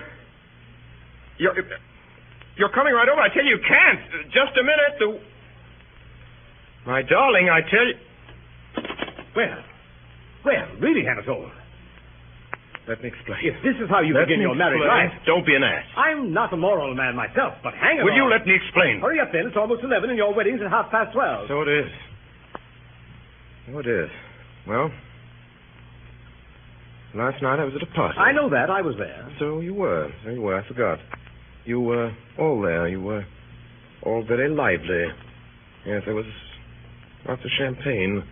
Speaker 4: You're coming right over? I tell you, you can't. Just a minute. My darling, I tell you...
Speaker 2: Well, really, Anatole.
Speaker 4: Let me explain.
Speaker 2: If this is how you begin your married life...
Speaker 4: Don't be an ass.
Speaker 2: I'm not a moral man myself, but hang it
Speaker 4: Will
Speaker 2: all.
Speaker 4: you let me explain?
Speaker 2: Hurry up, then. It's almost 11, and your wedding's at 12:30.
Speaker 4: So it is. So it is. Well, last night I was at a party.
Speaker 2: I know that. I was there.
Speaker 4: So you were. I forgot. You were all there. You were all very lively. Yes, there was lots of champagne.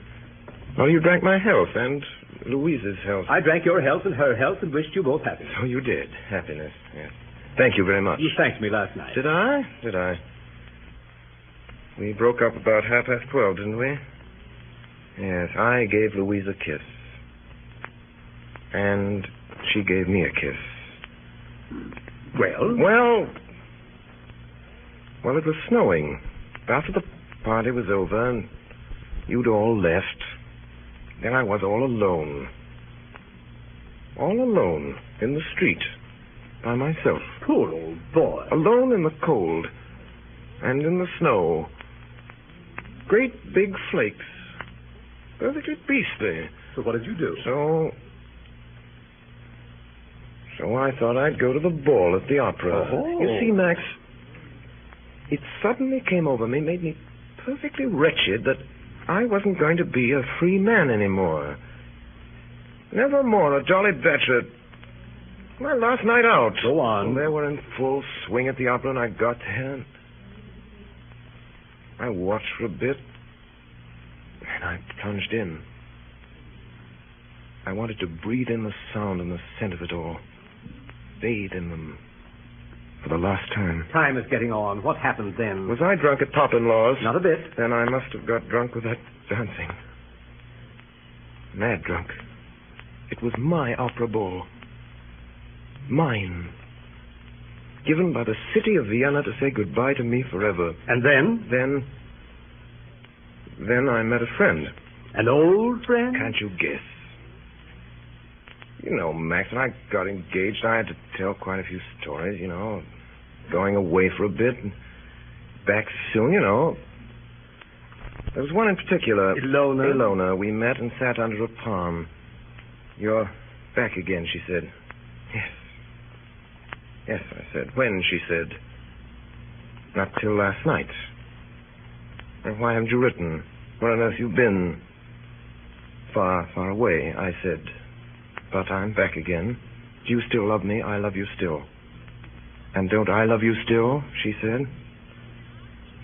Speaker 4: Well, you drank my health and Louise's health.
Speaker 2: I drank your health and her health and wished you both happy.
Speaker 4: So you did. Happiness, yes. Thank you very much.
Speaker 2: You thanked me last night.
Speaker 4: Did I? Did I? We broke up about 12:30, didn't we? Yes, I gave Louise a kiss. And she gave me a kiss. Well, it was snowing. After the party was over and you'd all left, then I was all alone. All alone in the street by myself.
Speaker 2: Poor old boy.
Speaker 4: Alone in the cold and in the snow. Great big flakes. Perfectly beastly.
Speaker 2: So what did you do?
Speaker 4: So I thought I'd go to the ball at the opera.
Speaker 2: Oh.
Speaker 4: You see, Max, it suddenly came over me, made me perfectly wretched that I wasn't going to be a free man anymore. Never more a jolly bachelor. My last night out.
Speaker 2: Go on.
Speaker 4: They were in full swing at the opera, and I got there. And I watched for a bit, and I plunged in. I wanted to breathe in the sound and the scent of it all. Bathe in them for the last time.
Speaker 2: Time is getting on. What happened then?
Speaker 4: Was I drunk at Pop-in-Law's?
Speaker 2: Not a bit.
Speaker 4: Then I must have got drunk with that dancing. Mad drunk. It was my opera ball. Mine. Given by the city of Vienna to say goodbye to me forever.
Speaker 2: And then?
Speaker 4: Then I met a friend.
Speaker 2: An old friend?
Speaker 4: Can't you guess? You know, Max, when I got engaged, I had to tell quite a few stories, you know. Going away for a bit and back soon, you know. There was one in particular. Ilona. We met and sat under a palm. You're back again, she said. Yes. Yes, I said. When, she said. Not till last night. And why haven't you written? Where on earth you've been? Far, far away, I said. But I'm back again. Do you still love me? I love you still. And don't I love you still? She said.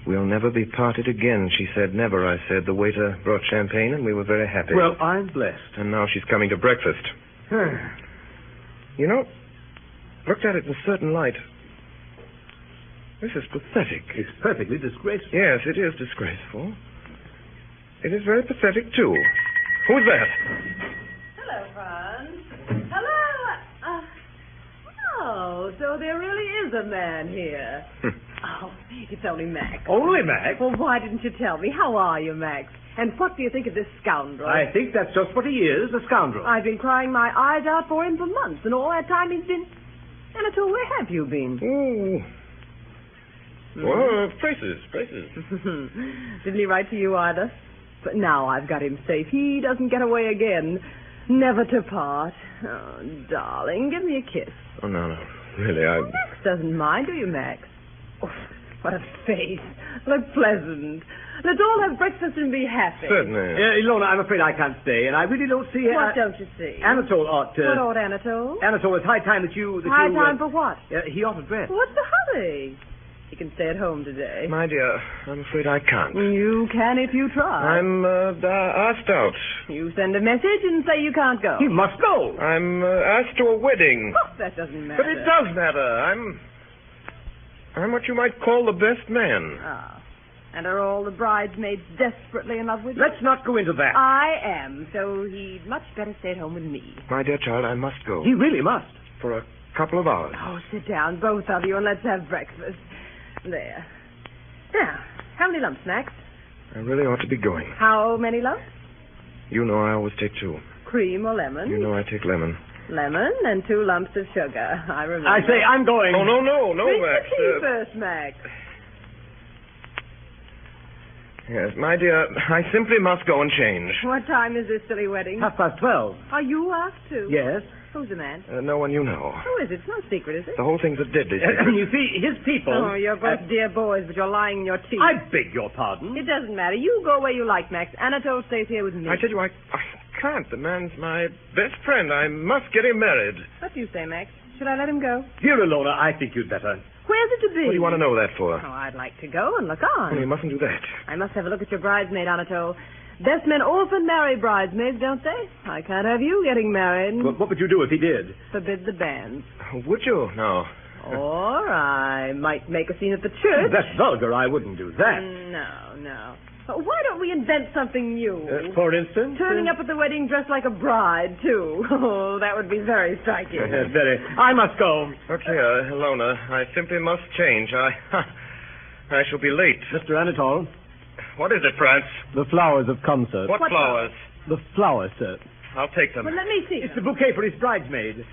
Speaker 4: We'll never be parted again, she said. Never, I said. The waiter brought champagne, and we were very happy.
Speaker 2: Well, I'm blessed.
Speaker 4: And now she's coming to breakfast. You know, looked at it in a certain light. This is pathetic.
Speaker 2: It's perfectly disgraceful.
Speaker 4: Yes, it is disgraceful. It is very pathetic, too. Who's that?
Speaker 10: Hello, Franz. Hello. Oh, so there really is a man here. Oh, it's only Max.
Speaker 2: Only Max?
Speaker 10: Well, why didn't you tell me? How are you, Max? And what do you think of this scoundrel?
Speaker 2: I think that's just what he is, a scoundrel.
Speaker 10: I've been crying my eyes out for him for months, and all that time he's been... Anatole, where have you been?
Speaker 4: Well, places.
Speaker 10: Didn't he write to you either? But now I've got him safe. He doesn't get away again. Never to part. Oh, darling, give me a kiss.
Speaker 4: Oh, no. Really,
Speaker 10: Max doesn't mind, do you, Max? Oh, what a face. Look pleasant. Let's all have breakfast and be happy.
Speaker 4: Certainly.
Speaker 2: Ilona, I'm afraid I can't stay, and I really don't see...
Speaker 10: What don't you see?
Speaker 2: Anatole ought to...
Speaker 10: What ought Anatole?
Speaker 2: Anatole, it's high time that you...
Speaker 10: High time for what?
Speaker 2: He ought to dress.
Speaker 10: What's the hurry? You can stay at home today.
Speaker 4: My dear, I'm afraid I can't.
Speaker 10: You can if you try.
Speaker 4: I'm asked out.
Speaker 10: You send a message and say you can't go.
Speaker 2: He must go.
Speaker 4: I'm asked to a wedding.
Speaker 10: Oh, that doesn't matter.
Speaker 4: But it does matter. I'm what you might call the best man.
Speaker 10: Ah. And are all the bridesmaids desperately in love with you?
Speaker 2: Let's not go into that.
Speaker 10: I am, so he'd much better stay at home with me.
Speaker 4: My dear child, I must go.
Speaker 2: He really must.
Speaker 4: For a couple of hours.
Speaker 10: Oh, sit down, both of you, and let's have breakfast. There. Now, how many lumps, Max?
Speaker 4: I really ought to be going.
Speaker 10: How many lumps?
Speaker 4: You know I always take 2.
Speaker 10: Cream or lemon?
Speaker 4: You know I take lemon.
Speaker 10: Lemon and 2 lumps of sugar. I remember.
Speaker 2: I say, I'm going.
Speaker 4: Oh, no,
Speaker 10: Drink
Speaker 4: Max.
Speaker 10: the tea first, Max.
Speaker 4: Yes, my dear, I simply must go and change.
Speaker 10: What time is this silly wedding?
Speaker 2: 12:30.
Speaker 10: Are you asked to?
Speaker 2: Yes.
Speaker 10: Who's the man?
Speaker 4: No one you know.
Speaker 10: Who is it? It's no secret, is it?
Speaker 4: The whole thing's a deadly secret.
Speaker 2: You see, his people...
Speaker 10: Oh, you're both dear boys, but you're lying in your teeth.
Speaker 2: I beg your pardon.
Speaker 10: It doesn't matter. You go where you like, Max. Anatole stays here with me.
Speaker 4: I tell you, I can't. The man's my best friend. I must get him married.
Speaker 10: What do you say, Max? Should I let him go?
Speaker 2: Dear Ilona, I think you'd better.
Speaker 10: Where's it to be?
Speaker 4: What do you want to know that for?
Speaker 10: Oh, I'd like to go and look on.
Speaker 4: Well, you mustn't do that.
Speaker 10: I must have a look at your bridesmaid, Anatole. Best men often marry bridesmaids, don't they? I can't have you getting married.
Speaker 2: Well, what would you do if he did?
Speaker 10: Forbid the banns.
Speaker 4: Would you? No.
Speaker 10: Or I might make a scene at the church.
Speaker 2: That's vulgar. I wouldn't do that.
Speaker 10: No. Why don't we invent something new?
Speaker 2: For instance?
Speaker 10: Turning up at the wedding dressed like a bride, too. Oh, that would be very striking.
Speaker 2: Very. I must go.
Speaker 4: Look here, Ilona. I simply must change. I shall be late.
Speaker 6: Mr. Anatole.
Speaker 4: What is it, France?
Speaker 6: The flowers have come, sir.
Speaker 4: What flowers?
Speaker 6: The flowers, sir.
Speaker 4: I'll take them.
Speaker 10: Well, let me see.
Speaker 2: It's the bouquet for his bridesmaid.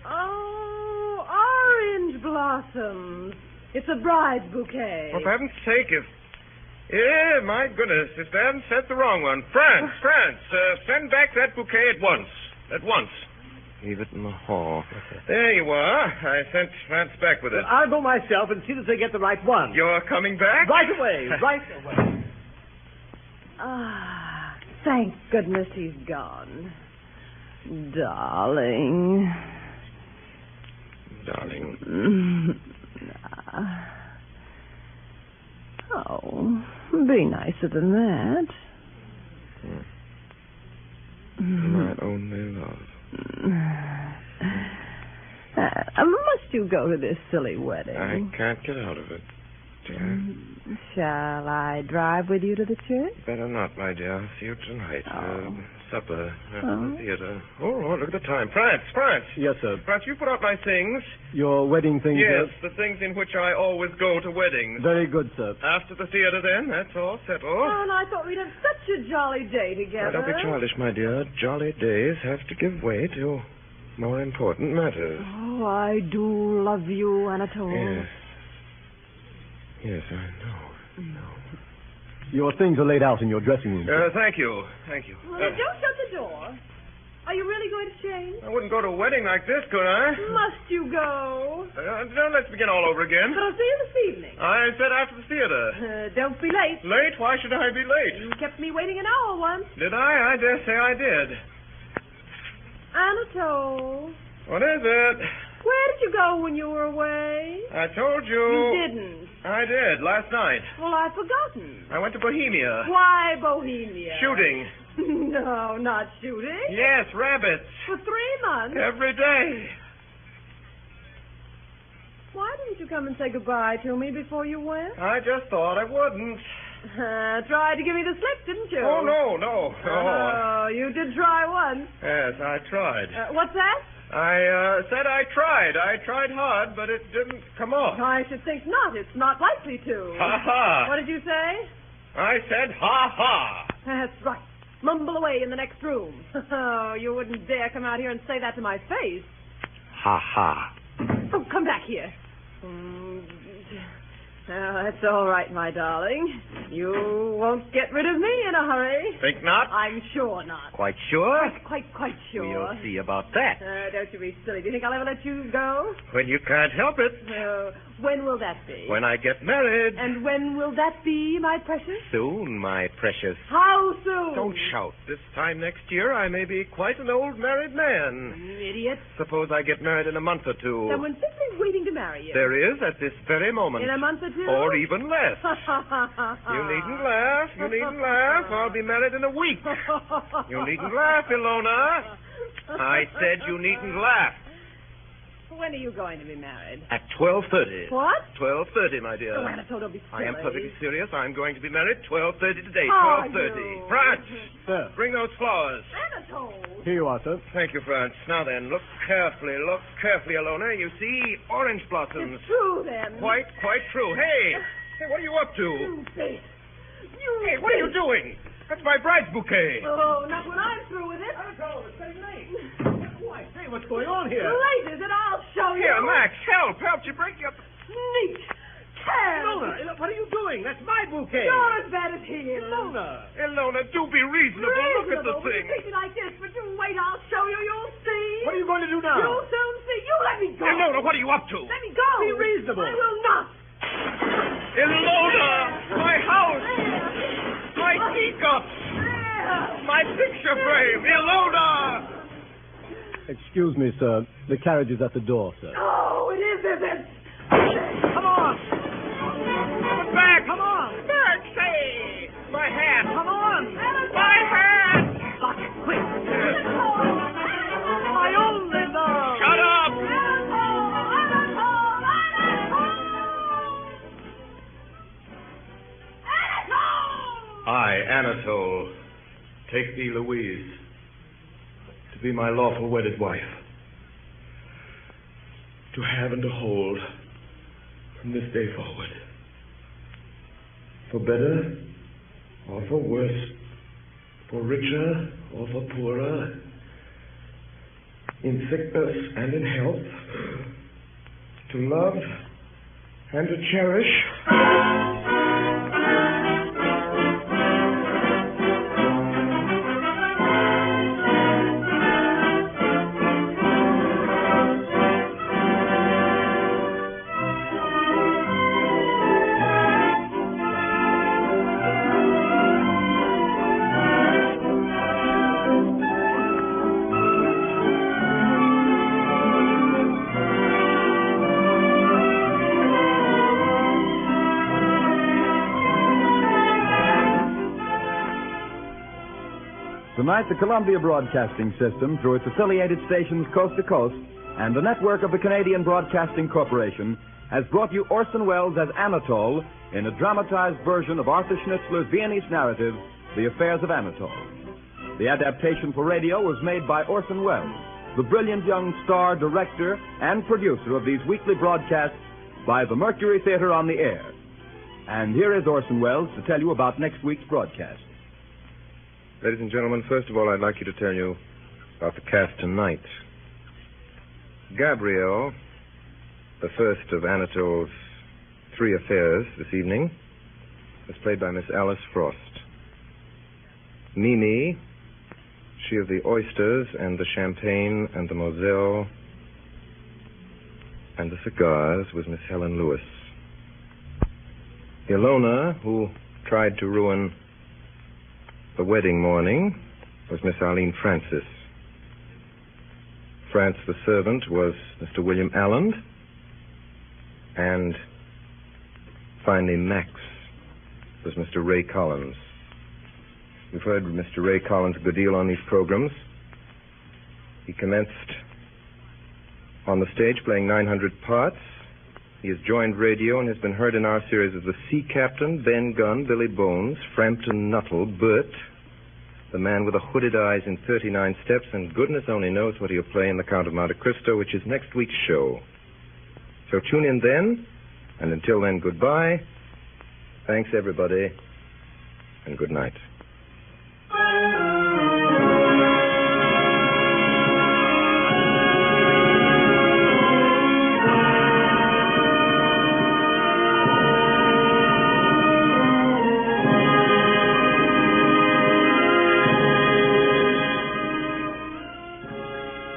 Speaker 10: Oh, orange blossoms. It's a bride's bouquet.
Speaker 4: For heaven's sake, Yeah, my goodness, if they haven't sent the wrong one. France, send back that bouquet at once. At once. Leave it in the hall. There you are. I sent France back with it.
Speaker 2: Well, I'll go myself and see that they get the right one.
Speaker 4: You're coming back?
Speaker 2: Right away. Right away.
Speaker 10: Ah, thank goodness he's gone. Darling. Oh, be nicer than that.
Speaker 4: My only love.
Speaker 10: Must you go to this silly wedding?
Speaker 4: I can't get out of it, dear.
Speaker 10: Shall I drive with you to the church?
Speaker 4: Better not, my dear. I'll see you tonight.
Speaker 10: Oh.
Speaker 4: Supper at the theater. Oh, look at the time. France!
Speaker 6: Yes, sir.
Speaker 4: France, you put out my things.
Speaker 6: Your wedding things,
Speaker 4: Yes,
Speaker 6: sir?
Speaker 4: the things in which I always go to weddings.
Speaker 6: Very good, sir.
Speaker 4: After the theater, then. That's all settled.
Speaker 10: Oh, and I thought we'd have such a jolly day
Speaker 4: Now,
Speaker 10: together.
Speaker 4: don't be childish, my dear. Jolly days have to give way to more important matters.
Speaker 10: Oh, I do love you, Anatole.
Speaker 4: Yes. Yes, I know.
Speaker 6: Your things are laid out in your dressing room.
Speaker 4: Thank you. Thank you.
Speaker 10: Well, don't shut the door. Are you really going to change?
Speaker 4: I wouldn't go to a wedding like this, could I?
Speaker 10: Must you go?
Speaker 4: Let's begin all over again.
Speaker 10: But I'll see you this evening.
Speaker 4: I said after the theater.
Speaker 10: Don't be late.
Speaker 4: Late? Why should I be late?
Speaker 10: You kept me waiting an hour once.
Speaker 4: Did I? I dare say I did.
Speaker 10: Anatole.
Speaker 4: What is it?
Speaker 10: Where did you go when you were away?
Speaker 4: I told you.
Speaker 10: You didn't.
Speaker 4: I did, last night.
Speaker 10: Well, I've forgotten.
Speaker 4: I went to Bohemia.
Speaker 10: Why Bohemia?
Speaker 4: Shooting.
Speaker 10: No, not shooting.
Speaker 4: Yes, rabbits.
Speaker 10: For 3 months?
Speaker 4: Every day.
Speaker 10: Why didn't you come and say goodbye to me before you went?
Speaker 4: I just thought I wouldn't.
Speaker 10: Tried to give me the slip, didn't you?
Speaker 4: Oh, no.
Speaker 10: Oh, you did try once.
Speaker 4: Yes, I tried.
Speaker 10: What's that?
Speaker 4: I said I tried. I tried hard, but it didn't come off.
Speaker 10: I should think not. It's not likely to.
Speaker 4: Ha-ha.
Speaker 10: What did you say?
Speaker 4: I said ha-ha.
Speaker 10: That's right. Mumble away in the next room. Oh, you wouldn't dare come out here and say that to my face.
Speaker 4: Ha-ha.
Speaker 10: Oh, come back here. That's all right, my darling. You won't get rid of me in a hurry.
Speaker 4: Think not?
Speaker 10: I'm sure not.
Speaker 4: Quite sure?
Speaker 10: Quite sure.
Speaker 4: We'll see about that.
Speaker 10: Don't you be silly. Do you think I'll ever let you go?
Speaker 4: When you can't help it.
Speaker 10: When will that be?
Speaker 4: When I get married.
Speaker 10: And when will that be, my precious?
Speaker 4: Soon, my precious.
Speaker 10: How soon?
Speaker 4: Don't shout. This time next year, I may be quite an old married man.
Speaker 10: You idiot.
Speaker 4: Suppose I get married in a month or two.
Speaker 10: Someone's simply waiting to marry you.
Speaker 4: There is, at this very moment.
Speaker 10: In a month or two?
Speaker 4: Or even less. You needn't laugh. You needn't laugh. I'll be married in a week. You needn't laugh, Ilona. I said you needn't laugh.
Speaker 10: When are you going to be married?
Speaker 4: At 12:30.
Speaker 10: What?
Speaker 4: 12:30, my dear.
Speaker 10: Oh, Anatole, don't be silly.
Speaker 4: I am perfectly serious. I'm going to be married 12:30 today.
Speaker 10: Are
Speaker 4: 12:30.
Speaker 10: you?
Speaker 4: France,
Speaker 6: Sir.
Speaker 4: bring those flowers.
Speaker 10: Anatole.
Speaker 6: Here you are, sir.
Speaker 4: Thank you, France. Now then, look carefully, Ilona. You see orange blossoms.
Speaker 10: It's true, then.
Speaker 4: Quite true. Hey, what are you up to?
Speaker 10: You face.
Speaker 4: Hey, what are you doing? That's my bride's bouquet.
Speaker 10: Oh, not when I'm through with it.
Speaker 2: Anatole, it's getting late. Why, hey, what's going on here?
Speaker 10: Late, is it? I'll show you.
Speaker 4: Here, Max, help. You break your...
Speaker 10: Neat.
Speaker 2: Ilona, what are you doing? That's my bouquet.
Speaker 10: You're as bad as he is.
Speaker 4: Ilona, do be reasonable. Look at the thing.
Speaker 10: You think it like this, but you wait. I'll show you. You'll see.
Speaker 2: What are you going to do now?
Speaker 10: You'll soon see. You let me go.
Speaker 4: Ilona, what are you up to?
Speaker 10: Let me go.
Speaker 2: Be reasonable.
Speaker 10: I will not.
Speaker 4: Ilona, my house. My teacups. My picture frame. Ilona.
Speaker 6: Excuse me, sir. The carriage is at the door, sir.
Speaker 10: Oh, it is it?
Speaker 2: Come on.
Speaker 4: Come back.
Speaker 2: Come on.
Speaker 4: Back, say. My hat.
Speaker 2: Come on.
Speaker 4: My hat.
Speaker 2: Lock it, quick. My only love.
Speaker 4: Shut up. I, Anatole, take thee, Lewise, to be my lawful wedded wife, to have and to hold from this day forward, for better or for worse, for richer or for poorer, in sickness and in health, to love and to cherish.
Speaker 3: Tonight, the Columbia Broadcasting System, through its affiliated stations coast to coast, and the network of the Canadian Broadcasting Corporation, has brought you Orson Welles as Anatole in a dramatized version of Arthur Schnitzler's Viennese narrative, The Affairs of Anatole. The adaptation for radio was made by Orson Welles, the brilliant young star, director, and producer of these weekly broadcasts by the Mercury Theater on the Air. And here is Orson Welles to tell you about next week's broadcast.
Speaker 4: Ladies and gentlemen, first of all, I'd like you to tell you about the cast tonight. Gabrielle, the first of Anatole's 3 affairs this evening, was played by Miss Alice Frost. Mimi, she of the oysters and the champagne and the Moselle and the cigars, was Miss Helen Lewis. Ilona, who tried to ruin the wedding morning, was Miss Arlene Francis. France the servant was Mr. William Alland. And finally, Max was Mr. Ray Collins. We've heard Mr. Ray Collins a good deal on these programs. He commenced on the stage playing 900 parts. He has joined radio and has been heard in our series as the Sea Captain, Ben Gunn, Billy Bones, Frampton Nuttall, Bert, the man with the hooded eyes in 39 Steps, and goodness only knows what he'll play in The Count of Monte Cristo, which is next week's show. So tune in then, and until then, goodbye. Thanks, everybody, and good night.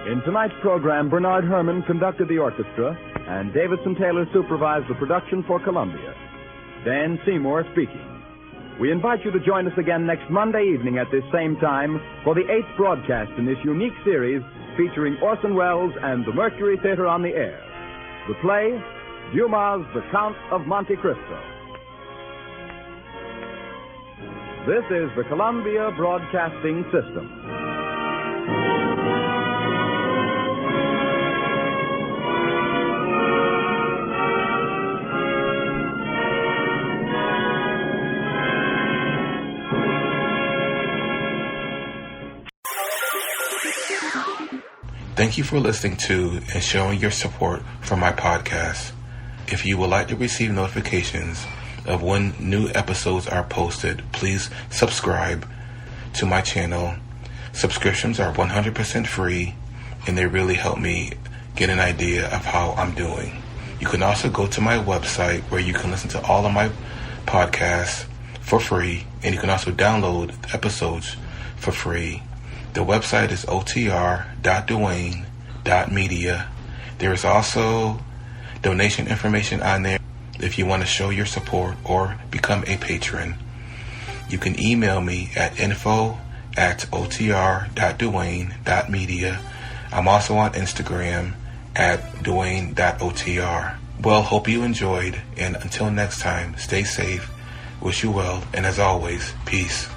Speaker 3: In tonight's program, Bernard Herrmann conducted the orchestra, and Davidson Taylor supervised the production for Columbia. Dan Seymour speaking. We invite you to join us again next Monday evening at this same time for the 8th broadcast in this unique series featuring Orson Welles and the Mercury Theater on the Air. The play, Dumas' The Count of Monte Cristo. This is the Columbia Broadcasting System.
Speaker 8: Thank you for listening to and showing your support for my podcast. If you would like to receive notifications of when new episodes are posted, please subscribe to my channel. Subscriptions are 100% free, and they really help me get an idea of how I'm doing. You can also go to my website where you can listen to all of my podcasts for free, and you can also download episodes for free. The website is otr.duane.media. There is also donation information on there if you want to show your support or become a patron. You can email me at info@otr.duane.media. I'm also on Instagram at duane.otr. Well, hope you enjoyed, and until next time, stay safe, wish you well, and as always, peace.